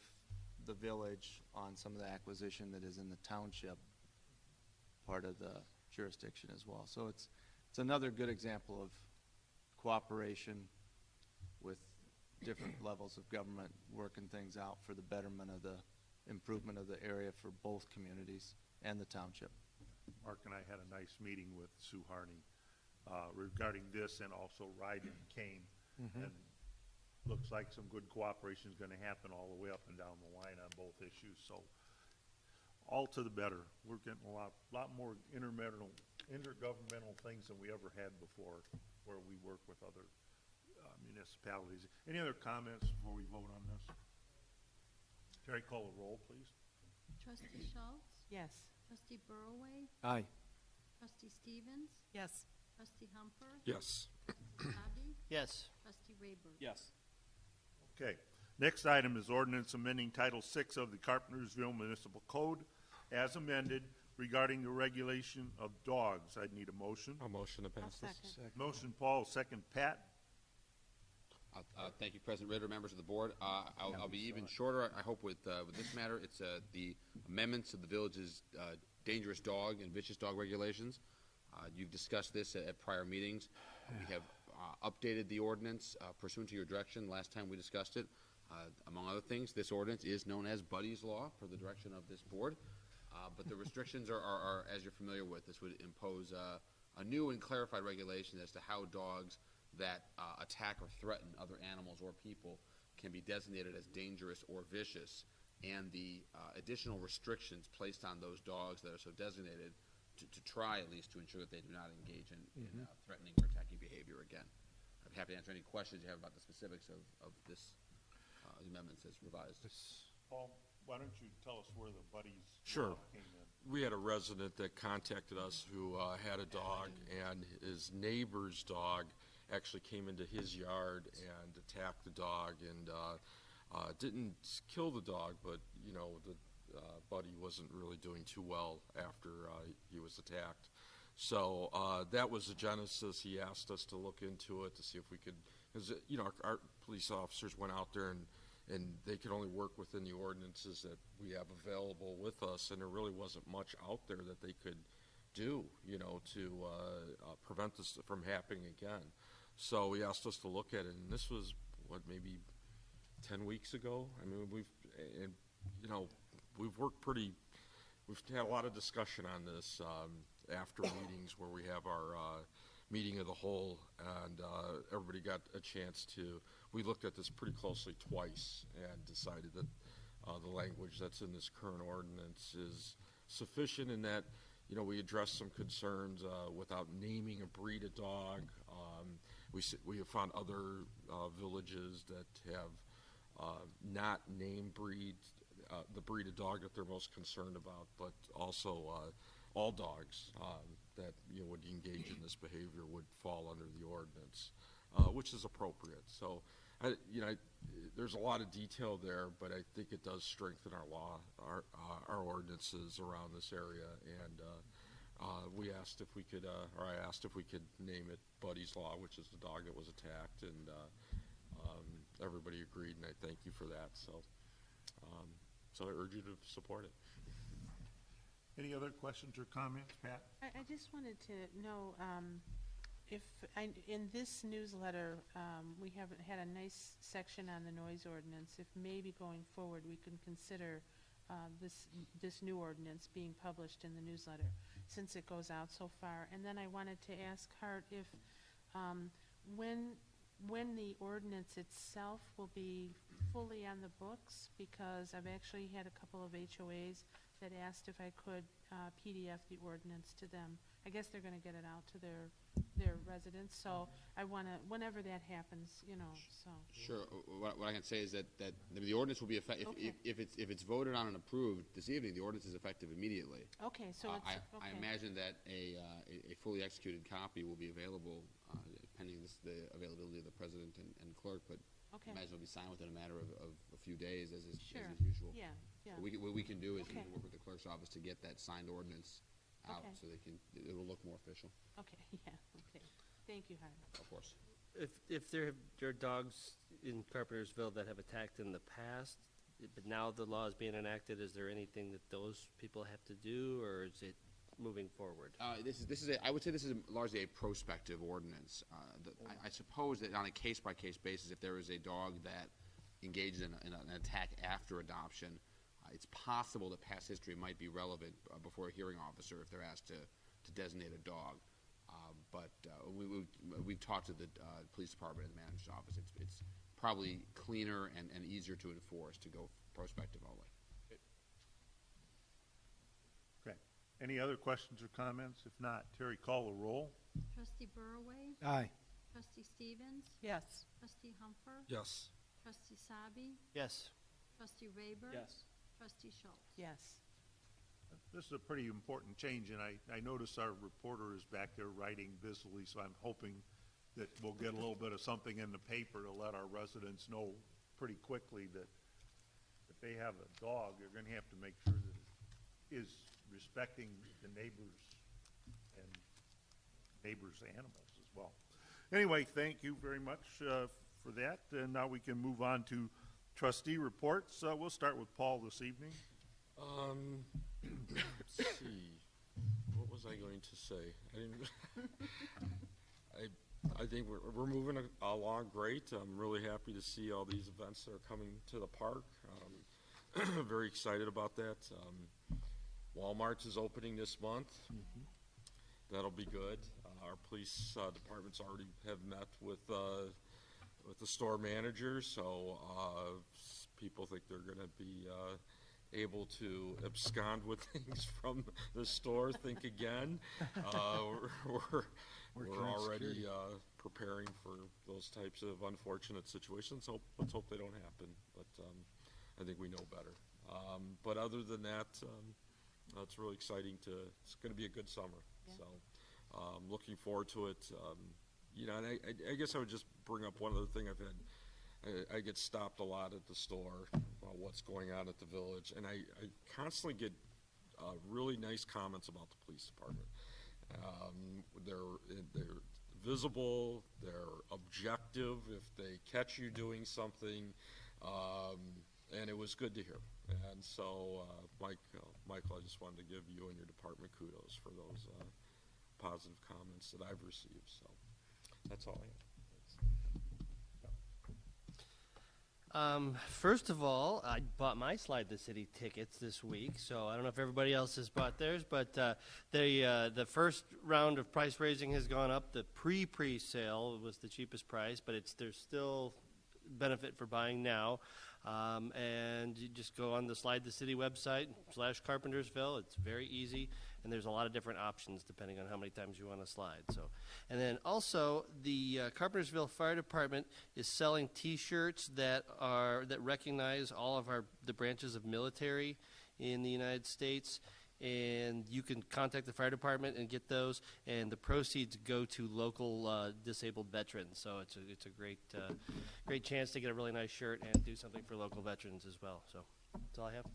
the village on some of the acquisition that is in the township part of the jurisdiction as well. So it's another good example of cooperation with different levels of government working things out for the betterment of the improvement of the area for both communities and the township. Mark and I had a nice meeting with Sue Harney regarding this and also Ride and Cane. And looks like some good cooperation is going to happen all the way up and down the line on both issues. So all to the better. We're getting a lot more intergovernmental things than we ever had before, where we work with other municipalities. Any other comments before we vote on this? Terry, call a roll, please. Trustee Schultz? Yes. Trustee Burroway? Aye. Trustee Stevens? Yes. Trustee Humper? Yes. Trustee Savi? Yes. Trustee Rayburn? Yes. Okay. Next item is ordinance amending Title VI of the Carpentersville Municipal Code as amended regarding the regulation of dogs. I'd need a motion. I'll motion to pass this. Second. Motion Paul, second Pat. Thank you, President Ritter, members of the board. I'll be even shorter, I hope, with this matter. It's the amendments to the village's dangerous dog and vicious dog regulations. You've discussed this at prior meetings. We have updated the ordinance pursuant to your direction last time we discussed it. Among other things, this ordinance is known as Buddy's Law per the direction of this board. But the restrictions are, as you're familiar with, this would impose a new and clarified regulation as to how dogs that attack or threaten other animals or people can be designated as dangerous or vicious, and the additional restrictions placed on those dogs that are so designated to try at least to ensure that they do not engage in threatening or attacking behavior again. I'm happy to answer any questions you have about the specifics of this amendments as revised. Paul, why don't you tell us where the buddies Sure. came in? We had a resident that contacted us who had a dog, and his neighbor's dog actually came into his yard and attacked the dog, and didn't kill the dog, but you know, the Buddy wasn't really doing too well after he was attacked. So that was the genesis. He asked us to look into it to see if we could, because you know, our police officers went out there and they could only work within the ordinances that we have available with us, and there really wasn't much out there that they could do, you know, to prevent this from happening again. So he asked us to look at it, and this was, what, maybe 10 weeks ago? I mean, you know, we've had a lot of discussion on this after meetings where we have our meeting of the whole, and everybody got a chance to, we looked at this pretty closely twice and decided that the language that's in this current ordinance is sufficient in that, you know, we addressed some concerns without naming a breed of dog. We have found other villages that have not named the breed of dog that they're most concerned about, but also all dogs that, you know, would engage in this behavior would fall under the ordinance, which is appropriate. So, you know, there's a lot of detail there, but I think it does strengthen our law, our ordinances around this area, and we asked if we could, or I asked if we could name it Buddy's Law, which is the dog that was attacked, and everybody agreed, and I thank you for that. So, so I urge you to support it. Any other questions or comments, Pat? I just wanted to know if in this newsletter we haven't had a nice section on the noise ordinance. If maybe going forward we can consider this new ordinance being published in the newsletter, since it goes out so far. And then I wanted to ask Hart if when the ordinance itself will be fully on the books, because I've actually had a couple of HOAs that asked if I could PDF the ordinance to them. I guess they're going to get it out to their residents, so I want to, whenever that happens, you know, so. Sure. What I can say is that the ordinance will be effective, Okay. if it's voted on and approved this evening, the ordinance is effective immediately. Okay, so it's, okay. I imagine that a fully executed copy will be available pending the availability of the president and clerk, but Okay. I imagine it'll be signed within a matter of a few days, as is usual. Yeah, yeah. What we can do is we Okay. can work with the clerk's office to get that signed ordinance out, Okay. so it will look more official. Okay, yeah, okay. Thank you, Hart. Of course. If there are dogs in Carpentersville that have attacked in the past, but now the law is being enacted, is there anything that those people have to do, or is it moving forward? I would say this is largely a prospective ordinance. I suppose that on a case-by-case basis, if there is a dog that engages in an attack after adoption, it's possible that past history might be relevant before a hearing officer if they're asked to designate a dog. But we've talked to the police department and the manager's office. It's probably cleaner and easier to enforce to go prospective only. Okay. Any other questions or comments? If not, Terry, call the roll. Trustee Burraway. Aye. Trustee Stevens. Yes. Trustee Humper. Yes. Trustee Sabi. Yes. Trustee Rayburn. Yes. Trustee Schultz. Yes. This is a pretty important change, and I notice our reporter is back there writing busily, so I'm hoping that we'll get a little bit of something in the paper to let our residents know pretty quickly that if they have a dog, they're going to have to make sure that it is respecting the neighbors and neighbors' animals as well. Anyway, thank you very much for that, and now we can move on to trustee reports. We'll start with Paul this evening. Let's see. What was I going to say? I think we're moving along great. I'm really happy to see all these events that are coming to the park. Very excited about that. Walmart is opening this month. That'll be good. Our police departments already have met with with the store manager, so people think they're going to be able to abscond with things from the store. Think again. We're already preparing for those types of unfortunate situations. So let's hope they don't happen. But I think we know better. But other than that, it's really exciting. It's going to be a good summer. Yeah. So looking forward to it. And I guess I would just bring up one other thing I've had. I get stopped a lot at the store about what's going on at the village, and I constantly get really nice comments about the police department. They're visible, they're objective if they catch you doing something, and it was good to hear. And so, Michael, I just wanted to give you and your department kudos for those positive comments that I've received. So that's all I have. First of all, I bought my Slide the City tickets this week, so I don't know if everybody else has bought theirs, but the first round of price raising has gone up. The pre-sale was the cheapest price, but there's still benefit for buying now. And you just go on the Slide the City website /Carpentersville. It's very easy, and there's a lot of different options depending on how many times you want to slide. So, and then also the Carpentersville Fire Department is selling T-shirts that recognize all of the branches of military in the United States. And you can contact the fire department and get those, and the proceeds go to local disabled veterans. So it's a great chance to get a really nice shirt and do something for local veterans as well. So that's all I have.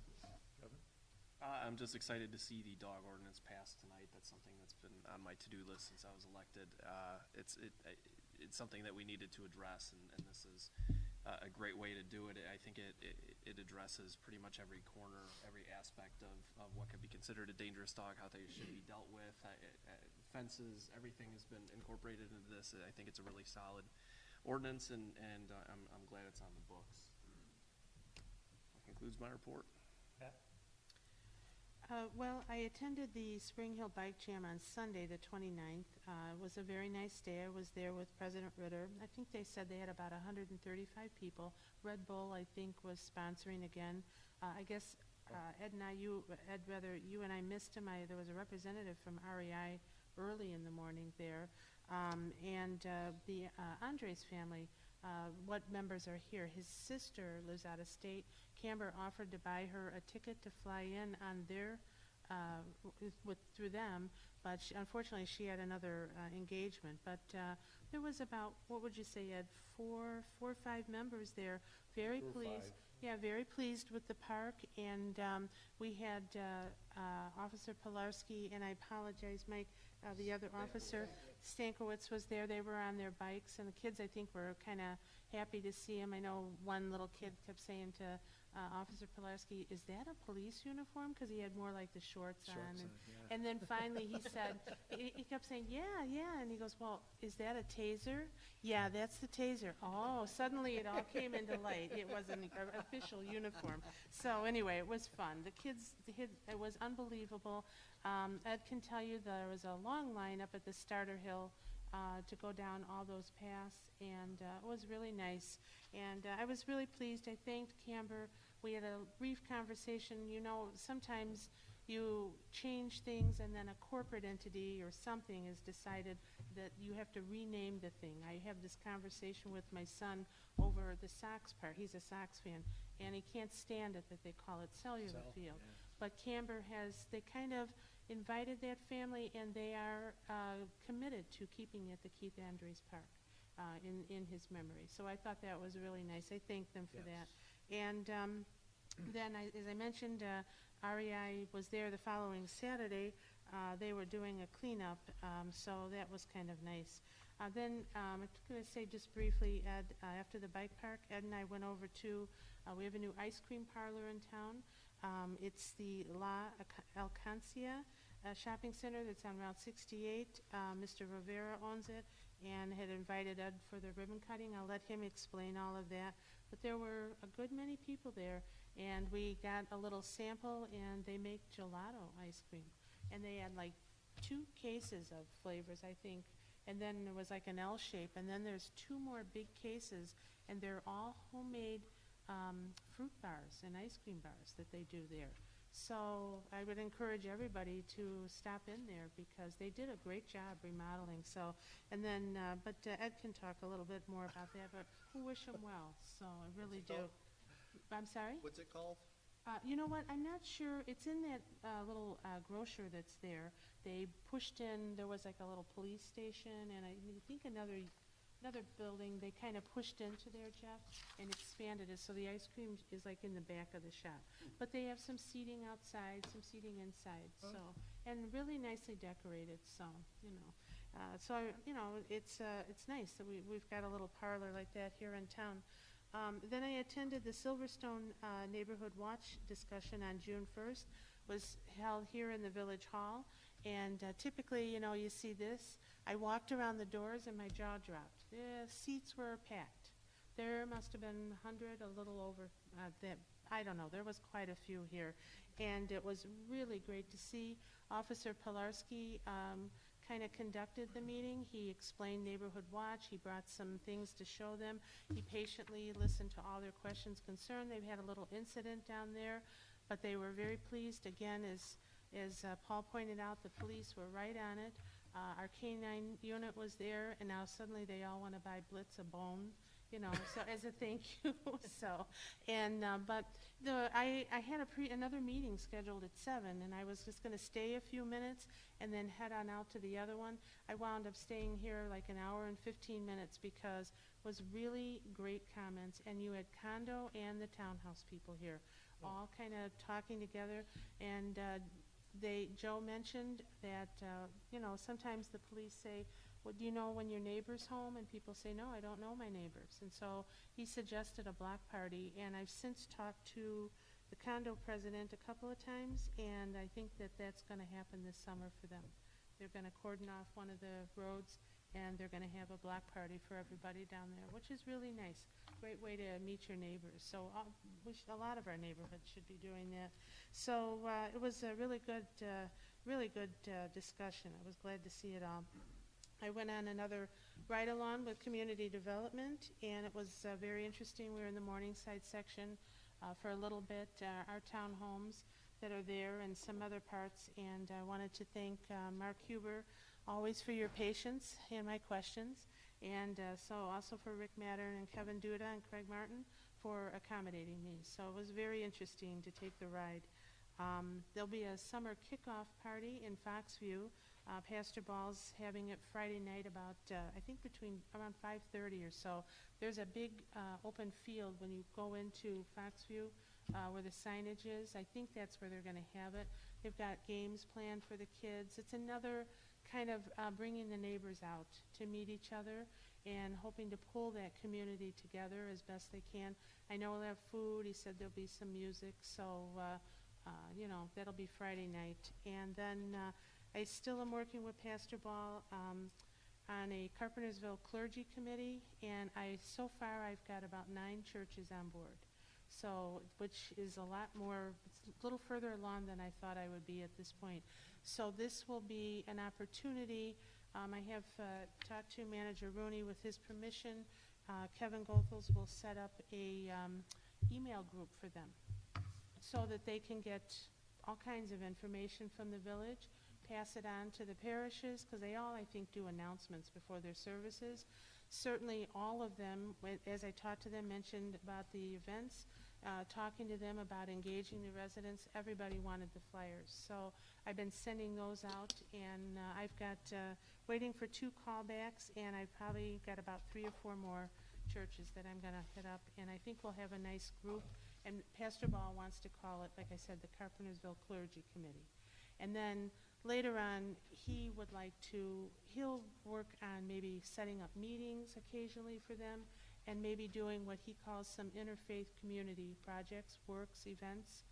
I'm just excited to see the dog ordinance passed tonight. That's something that's been on my to-do list since I was elected. It's something that we needed to address, and this is a great way to do it. I think it addresses pretty much every corner, every aspect of what could be considered a dangerous dog, how they should be dealt with, fences, everything has been incorporated into this. I think it's a really solid ordinance, and I'm glad it's on the books. That concludes my report. Well, I attended the Spring Hill Bike Jam on Sunday, the 29th. It was a very nice day. I was there with President Ritter. I think they said they had about 135 people. Red Bull, I think, was sponsoring again. I guess Ed and I missed him. There was a representative from REI early in the morning there. And the Andres family, what members are here? His sister lives out of state. Camber offered to buy her a ticket to fly in on their through them, but unfortunately she had another engagement. But there was about, what would you say, Ed, four or five members there. Very pleased. Yeah, very pleased with the park, and we had Officer Pilarski, and I apologize, Mike, the other officer, Stankiewicz, was there. They were on their bikes, and the kids, I think, were kind of happy to see him. I know one little kid kept saying to Officer Pilarski, "Is that a police uniform?" Because he had more like the shorts on. And then finally he said, he kept saying, yeah, and he goes, "Well, is that a taser?" "Yeah, that's the taser." Oh, suddenly it all came into light. It was an official uniform. So anyway, it was fun. The kids, it was unbelievable. Ed can tell you there was a long line up at the starter hill to go down all those paths, and it was really nice. And I was really pleased. I thanked Camber. We had a brief conversation. You know, sometimes you change things and then a corporate entity or something is decided that you have to rename the thing. I have this conversation with my son over the Sox part. He's a Sox fan, and he can't stand it that they call it Cellular Field. Yeah. But Camber they kind of invited that family, and they are committed to keeping it the Keith Andrews Park in his memory. So I thought that was really nice. I thanked them for that. And then, as I mentioned, REI was there the following Saturday. They were doing a cleanup, so that was kind of nice. Then I'm going to say just briefly, Ed, after the bike park, Ed and I went over to, we have a new ice cream parlor in town. It's the La Alcancia shopping center that's on Route 68. Mr. Rivera owns it and had invited Ed for the ribbon cutting. I'll let him explain all of that. But there were a good many people there, and we got a little sample, and they make gelato ice cream. And they had like 2 cases of flavors, I think, and then there was like an L shape, and then there's 2 more big cases, and they're all homemade fruit bars and ice cream bars that they do there. So I would encourage everybody to stop in there because they did a great job remodeling. So, and then, but Ed can talk a little bit more about that, but we wish him well. So I really do. I'm sorry? What's it called? You know what? I'm not sure. It's in that little grocer that's there. They pushed in, there was like a little police station and I think another building they kind of pushed into there, Jeff, and expanded it. So the ice cream is like in the back of the shop. But they have some seating outside, some seating inside. So, and really nicely decorated. So, you know. You know, it's nice that we've got a little parlor like that here in town. Then I attended the Silverstone Neighborhood Watch discussion on June 1st. Was held here in the Village Hall. And typically, you know, you see this. I walked around the doors and my jaw dropped. The seats were packed. There must have been 100, a little over that. I don't know. There was quite a few here. And it was really great to see. Officer Pilarski kind of conducted the meeting. He explained Neighborhood Watch. He brought some things to show them. He patiently listened to all their questions concerned. They've had a little incident down there, but they were very pleased. Again, as Paul pointed out, the police were right on it. Our K-9 unit was there, and now suddenly they all want to buy Blitz a bone, you know, so as a thank you. So, and but I had another meeting scheduled at 7, and I was just going to stay a few minutes and then head on out to the other one. I wound up staying here like an hour and 15 minutes because it was really great comments, and you had condo and the townhouse people here, all kind of talking together, and Joe mentioned that, you know, sometimes the police say, well, do you know when your neighbor's home? And people say, no, I don't know my neighbors. And so he suggested a block party, and I've since talked to the condo president a couple of times, and I think that that's going to happen this summer for them. They're going to cordon off one of the roads, and they're going to have a block party for everybody down there, which is really nice. Great way to meet your neighbors. So a lot of our neighborhoods should be doing that. So it was a really good discussion. I was glad to see it all. I went on another ride-along with community development, and it was very interesting. We were in the Morningside section for a little bit, our townhomes that are there and some other parts, and I wanted to thank Mark Huber always for your patience and my questions, and so also for Rick Mattern and Kevin Duda and Craig Martin for accommodating me. So it was very interesting to take the ride. There'll be a summer kickoff party in Foxview. Pastor Ball's having it Friday night about, I think around 5:30 or so. There's a big open field when you go into Foxview where the signage is. I think that's where they're going to have it. They've got games planned for the kids. It's another kind of bringing the neighbors out to meet each other and hoping to pull that community together as best they can. I know they'll have food. He said there'll be some music. So, you know, that'll be Friday night. And then I still am working with Pastor Ball on a Carpentersville clergy committee, and so far I've got about 9 churches on board. So, which is a lot more, it's a little further along than I thought I would be at this point. So this will be an opportunity. I have talked to Manager Rooney with his permission. Kevin Goethals will set up a email group for them so that they can get all kinds of information from the village, pass it on to the parishes, because they all, I think, do announcements before their services. Certainly all of them, as I talked to them, mentioned about the events, talking to them about engaging the residents. Everybody wanted the flyers. So I've been sending those out, and I've got waiting for 2 callbacks, and I've probably got about 3 or 4 more churches that I'm going to hit up, and I think we'll have a nice group. And Pastor Ball wants to call it, like I said, the Carpentersville Clergy Committee. And then later on, he would like to, he'll work on maybe setting up meetings occasionally for them and maybe doing what he calls some interfaith community projects, works, events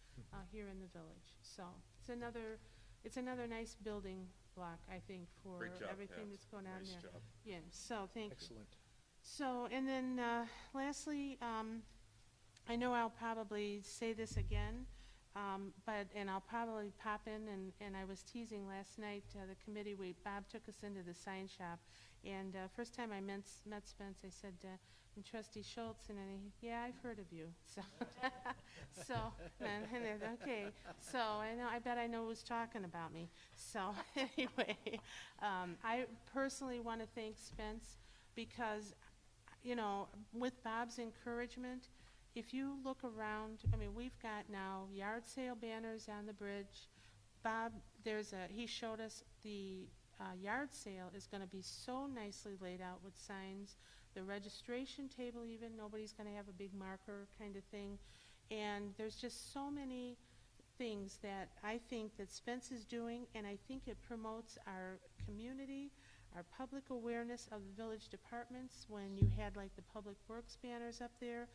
here in the village. So it's another nice building block, I think, for Great job, everything Pat. that's going on Nice there. job. Yeah, so thank you. Excellent. So, and then lastly, I know I'll probably say this again, and I'll probably pop in, and I was teasing last night, the committee, Bob took us into the sign shop, And first time I met Spence, I said, "I'm Trustee Schultz," and yeah, I've heard of you. So, okay. So I bet I know who's talking about me. So anyway, I personally want to thank Spence because, with Bob's encouragement, if you look around, we've got now yard sale banners on the bridge. Bob, he showed us the yard sale is going to be so nicely laid out with signs. The registration table even, nobody's going to have a big marker kind of thing. And there's just so many things that I think that Spence is doing, and I think it promotes our community, our public awareness of the village departments when you had like the public works banners up there,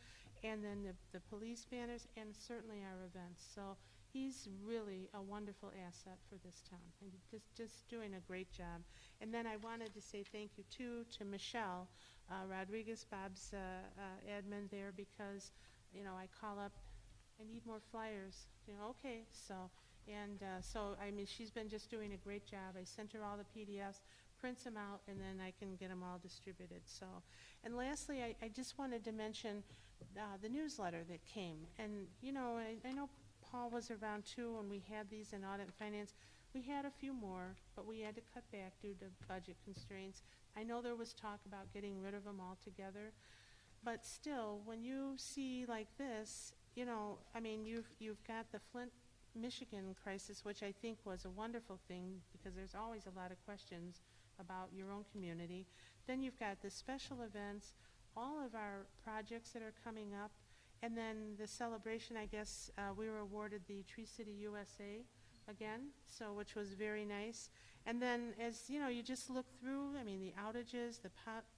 and then the police banners, and certainly our events. So he's really a wonderful asset for this town, and just doing a great job. And then I wanted to say thank you too to Michelle Rodriguez, Bob's admin there, because I call up, I need more flyers. Okay, so she's been just doing a great job. I sent her all the PDFs, prints them out, and then I can get them all distributed. So, and lastly, I just wanted to mention the newsletter that came. And I know Paul was around too when we had these in audit and finance. We had a few more, but we had to cut back due to budget constraints. I know there was talk about getting rid of them altogether, but still, when you see like this, you've got the Flint, Michigan crisis, which I think was a wonderful thing because there's always a lot of questions about your own community. Then you've got the special events, all of our projects that are coming up, and then the celebration, I guess, we were awarded the Tree City USA again, which was very nice. And then as you just look through, the outages, the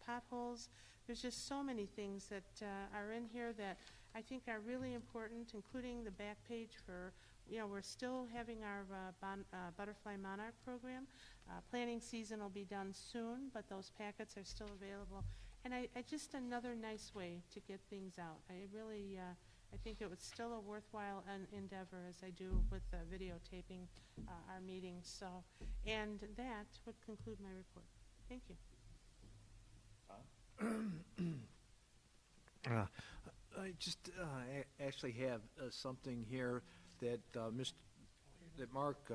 potholes, there's just so many things that are in here that I think are really important, including the back page for, we're still having our Butterfly Monarch program. Planning season will be done soon, but those packets are still available. And I just another nice way to get things out. I really, I think it was still a worthwhile endeavor, as I do with videotaping our meetings. So, and that would conclude my report. Thank you. I just actually have something here that that Mark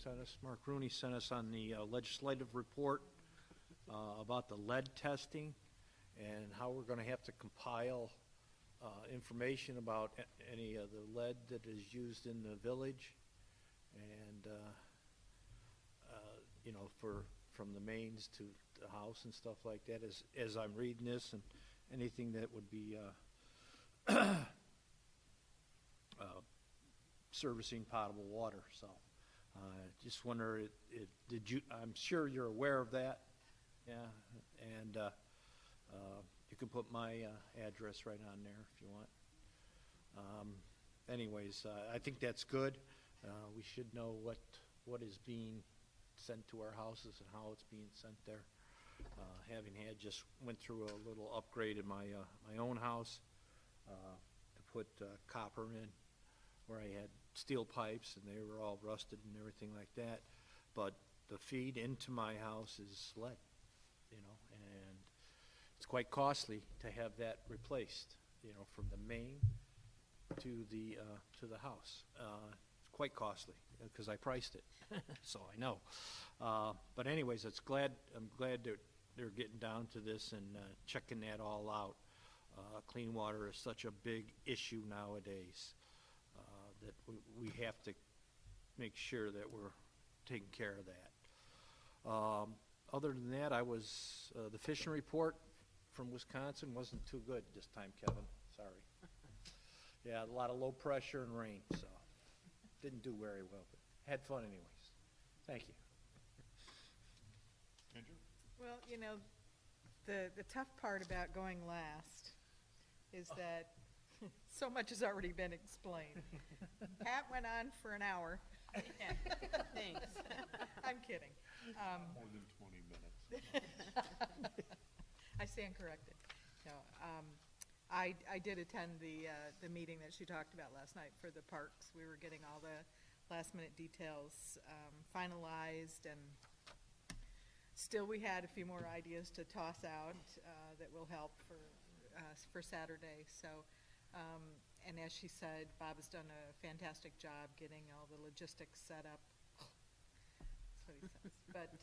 sent us. Mark Rooney sent us on the legislative report about the lead testing and how we're going to have to compile information about any of the lead that is used in the village, and from the mains to the house and stuff like that. As I'm reading this, and anything that would be servicing potable water. So, just wonder, did you? I'm sure you're aware of that, yeah. And you can put my address right on there if you want. Anyways, I think that's good. We should know what is being sent to our houses and how it's being sent there. Having just went through a little upgrade in my own house to put copper in where I had steel pipes and they were all rusted and everything like that. But the feed into my house is lead, and it's quite costly to have that replaced, from the main to the house. It's quite costly because I priced it, so I know. But anyways, I'm glad that they're getting down to this and checking that all out. Clean water is such a big issue nowadays that we have to make sure that we're taking care of that. Other than that, the fishing report from Wisconsin wasn't too good this time, Kevin. Sorry. Yeah, a lot of low pressure and rain, so didn't do very well, but had fun anyways. Thank you. Andrew? Well, the tough part about going last is that so much has already been explained. Pat went on for an hour. Thanks. I'm kidding. More than 20 minutes. I stand corrected. No, I did attend the meeting that she talked about last night for the parks. We were getting all the last minute details finalized, and Still, we had a few more ideas to toss out that will help for Saturday. So, and as she said, Bob has done a fantastic job getting all the logistics set up. That's what he says. But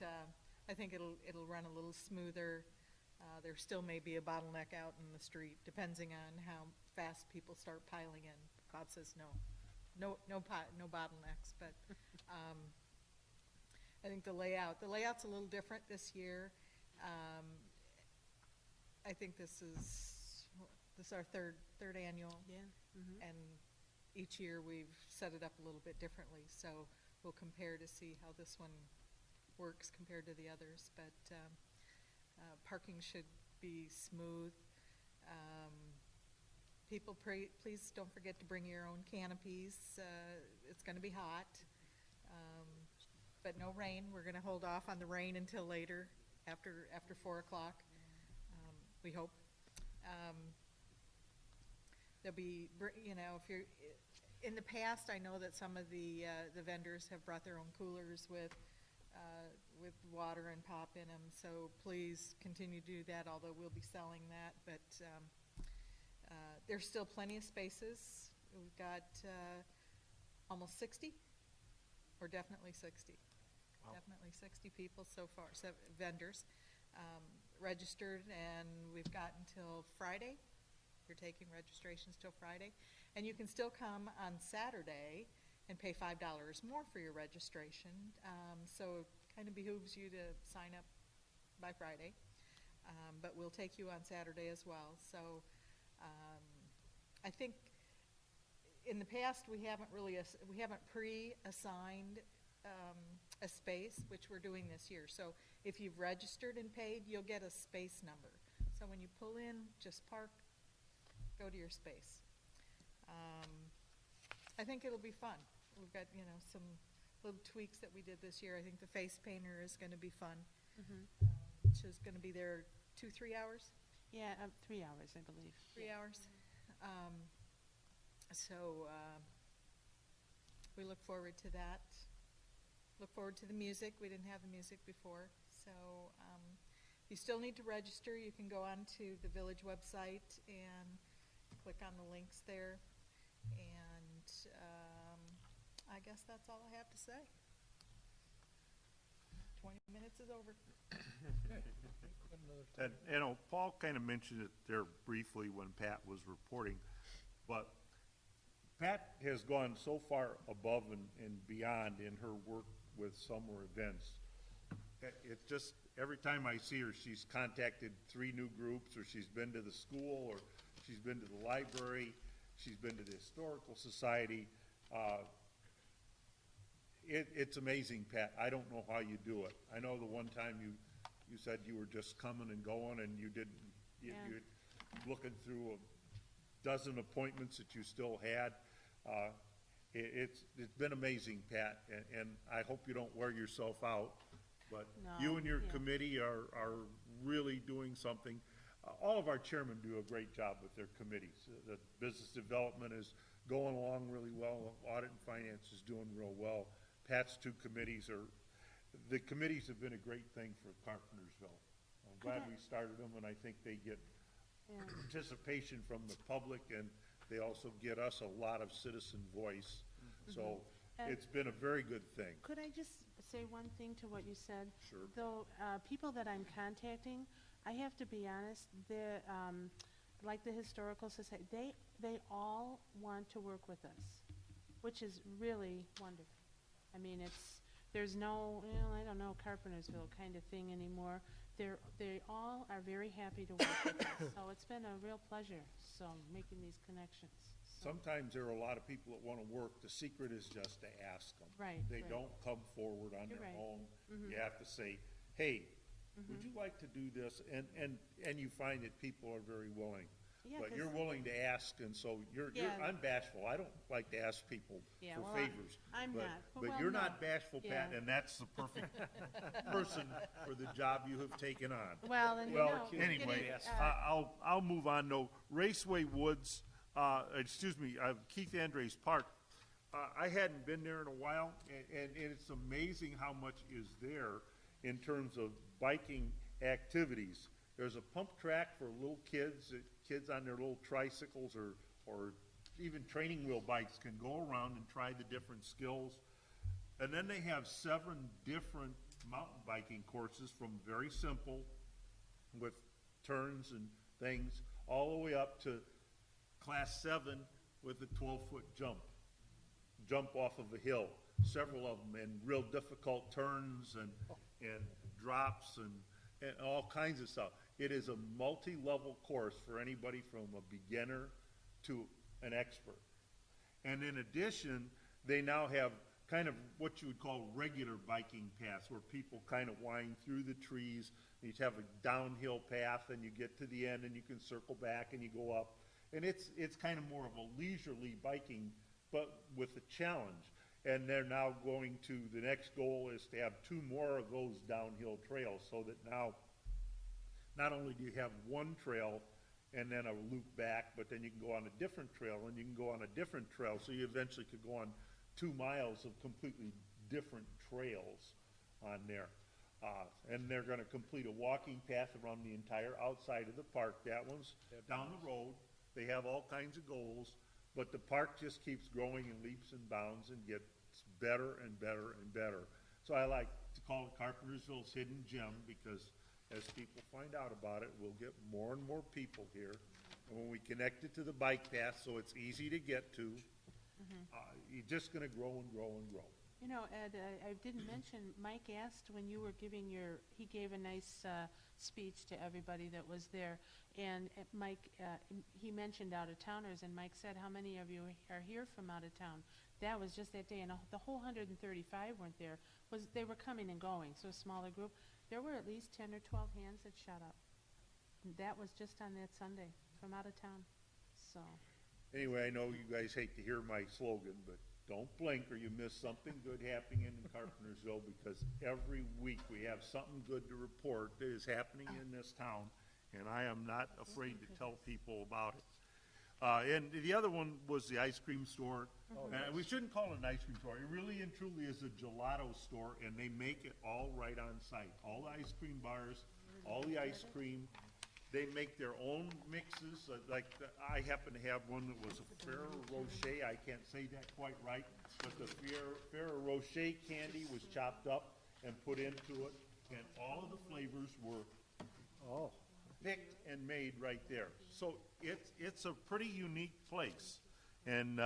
I think it'll run a little smoother. There still may be a bottleneck out in the street, depending on how fast people start piling in. Bob says no bottlenecks. But I think the layout's a little different this year. I think this is our third annual. Yeah. Mm-hmm. And each year we've set it up a little bit differently. So we'll compare to see how this one works compared to the others. But parking should be smooth. People, please don't forget to bring your own canopies. It's going to be hot, but no rain. We're going to hold off on the rain until later, after 4 o'clock. We hope. There'll be, if you're in the past, I know that some of the vendors have brought their own coolers with water and pop in them. So please continue to do that. Although we'll be selling that, but there's still plenty of spaces. We've got almost 60, or definitely 60. Wow. Definitely 60 people so far, vendors registered, and we've got until Friday. We're taking registrations till Friday, and you can still come on Saturday and pay $5 more for your registration. So it kind of behooves you to sign up by Friday, but we'll take you on Saturday as well. So I think in the past we haven't pre-assigned a space, which we're doing this year. So if you've registered and paid, you'll get a space number. So when you pull in, just park, go to your space. I think it'll be fun. We've got some little tweaks that we did this year. I think the face painter is going to be fun. Mm-hmm. Which is going to be there 2-3 hours. Yeah, 3 hours, I believe. 3 hours. So we look forward to that. Look forward to the music. We didn't have the music before. So you still need to register. You can go on to the village website and click on the links there. And I guess that's all I have to say. 20 minutes is over. And Paul kind of mentioned it there briefly when Pat was reporting, but Pat has gone so far above and beyond in her work with summer events. It's just, every time I see her, she's contacted 3 new groups, or she's been to the school, or she's been to the library, she's been to the Historical Society. It's amazing, Pat. I don't know how you do it. I know the one time you said you were just coming and going, and you didn't, you're looking through a dozen appointments that you still had. It's been amazing, Pat, and I hope you don't wear yourself out. But you and your committee are really doing something. All of our chairmen do a great job with their committees. The business development is going along really well. Audit and finance is doing real well. Pat's 2 committees the committees have been a great thing for Carpentersville. I'm glad we started them, and I think they get participation from the public, and they also get us a lot of citizen voice. So it's been a very good thing. Could I just say one thing to what you said? Sure. Though people that I'm contacting, I have to be honest, they're, like the Historical Society, they all want to work with us, which is really wonderful. I mean, there's no, I don't know, Carpentersville kind of thing anymore. They all are very happy to work with us. So it's been a real pleasure, making these connections. Sometimes there are a lot of people that want to work. The secret is just to ask them. Right. They don't come forward on their own. Mm-hmm. You have to say, hey, would you like to do this? And you find that people are very willing. Yeah, but you're willing to ask, and so you're unbashful. I don't like to ask people for favors. I'm not. But you're not bashful, Pat, and that's the perfect person for the job you have taken on. Well, anyway, I'll move on. No, Raceway Woods, Keith Andres Park. I hadn't been there in a while, and it's amazing how much is there in terms of biking activities. There's a pump track for little kids, kids on their little tricycles or even training wheel bikes can go around and try the different skills. And then they have 7 different mountain biking courses, from very simple with turns and things all the way up to class 7 with a 12-foot jump off of a hill. Several of them, and real difficult turns and drops and all kinds of stuff. It is a multi-level course for anybody from a beginner to an expert. And in addition, they now have kind of what you would call regular biking paths, where people kind of wind through the trees. You have a downhill path, and you get to the end, and you can circle back, and you go up. And it's kind of more of a leisurely biking, but with a challenge. And they're now going to, the next goal is to have 2 more of those downhill trails, so that now not only do you have one trail and then a loop back, but then you can go on a different trail, and you can go on a different trail, so you eventually could go on 2 miles of completely different trails on there. And they're going to complete a walking path around the entire outside of the park. That one's down the road. They have all kinds of goals, but the park just keeps growing in leaps and bounds and gets better and better and better. So I like to call it Carpentersville's hidden gem, because as people find out about it, we'll get more and more people here. And when we connect it to the bike path so it's easy to get to, you're just going to grow and grow and grow. You know, Ed, I didn't mention, Mike asked when you were giving he gave a nice speech to everybody that was there, and Mike, he mentioned out-of-towners, and Mike said, how many of you are here from out of town? That was just that day, and the whole 135 weren't there. They were coming and going, so a smaller group. There were at least 10 or 12 hands that shut up. That was just on that Sunday, from out of town, so. Anyway, I know you guys hate to hear my slogan, but don't blink or you miss something good happening in Carpentersville, because every week we have something good to report that is happening in this town, and I am not afraid to tell people about it. And the other one was the ice cream store. And we shouldn't call it an ice cream store. It really and truly is a gelato store, and they make it all right on site. All the ice cream bars, all the ice cream. They make their own mixes. I happen to have one that was a Ferrero Rocher. I can't say that quite right, but the Ferrero Rocher candy was chopped up and put into it, and all of the flavors were picked and made right there. So it's a pretty unique place, and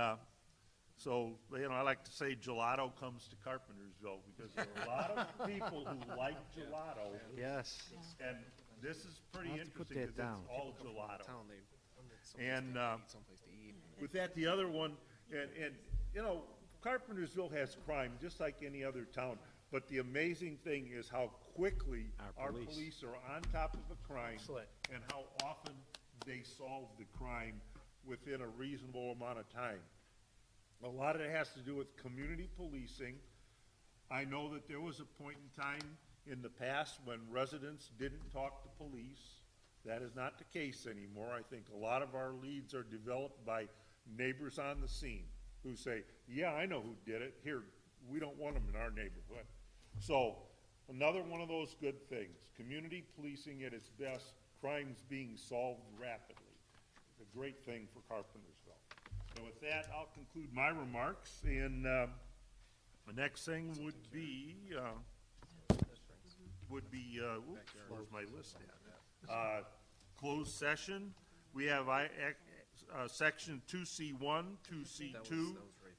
so I like to say gelato comes to Carpentersville, because there are a lot of people who like gelato. Yes. And this is pretty I'll have to put interesting, that because it's down. all gelato. And with that, the other one, and Carpentersville has crime just like any other town, but the amazing thing is how quickly our police are on top of a crime, and how often they solve the crime within a reasonable amount of time. A lot of it has to do with community policing. I know that there was a point in time in the past when residents didn't talk to police. That is not the case anymore. I think a lot of our leads are developed by neighbors on the scene who say, yeah, I know who did it. Here, we don't want them in our neighborhood. So another one of those good things, community policing at its best, crimes being solved rapidly. It's a great thing for Carpentersville. And with that, I'll conclude my remarks. And the next thing would be, where's my list at? Closed session. We have section 2C1, 2C2,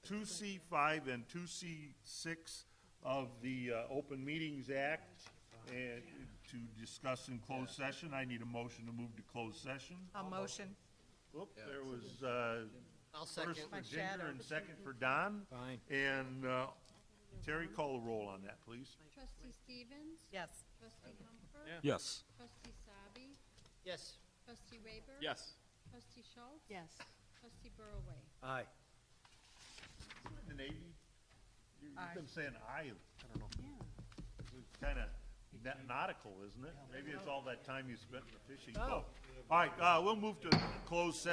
2C5, and 2C6 of the Open Meetings Act, and to discuss in closed session. I need a motion to move to closed session. I'll motion. Whoop, there was I'll first second. for My Ginger shadow. and second for Don. Fine. And Terry, call the roll on that, please. Trustee Stevens? Yes. Trustee Humper? Yes. Trustee Sabi? Yes. Trustee Rayburn? Yes. Trustee Schultz? Yes. Trustee Burroway? Aye. The Navy, you've Aye. been saying I don't know. Yeah. It's kind of nautical, isn't it? Maybe it's all that time you spent in the fishing boat. All right, we'll move to closed session.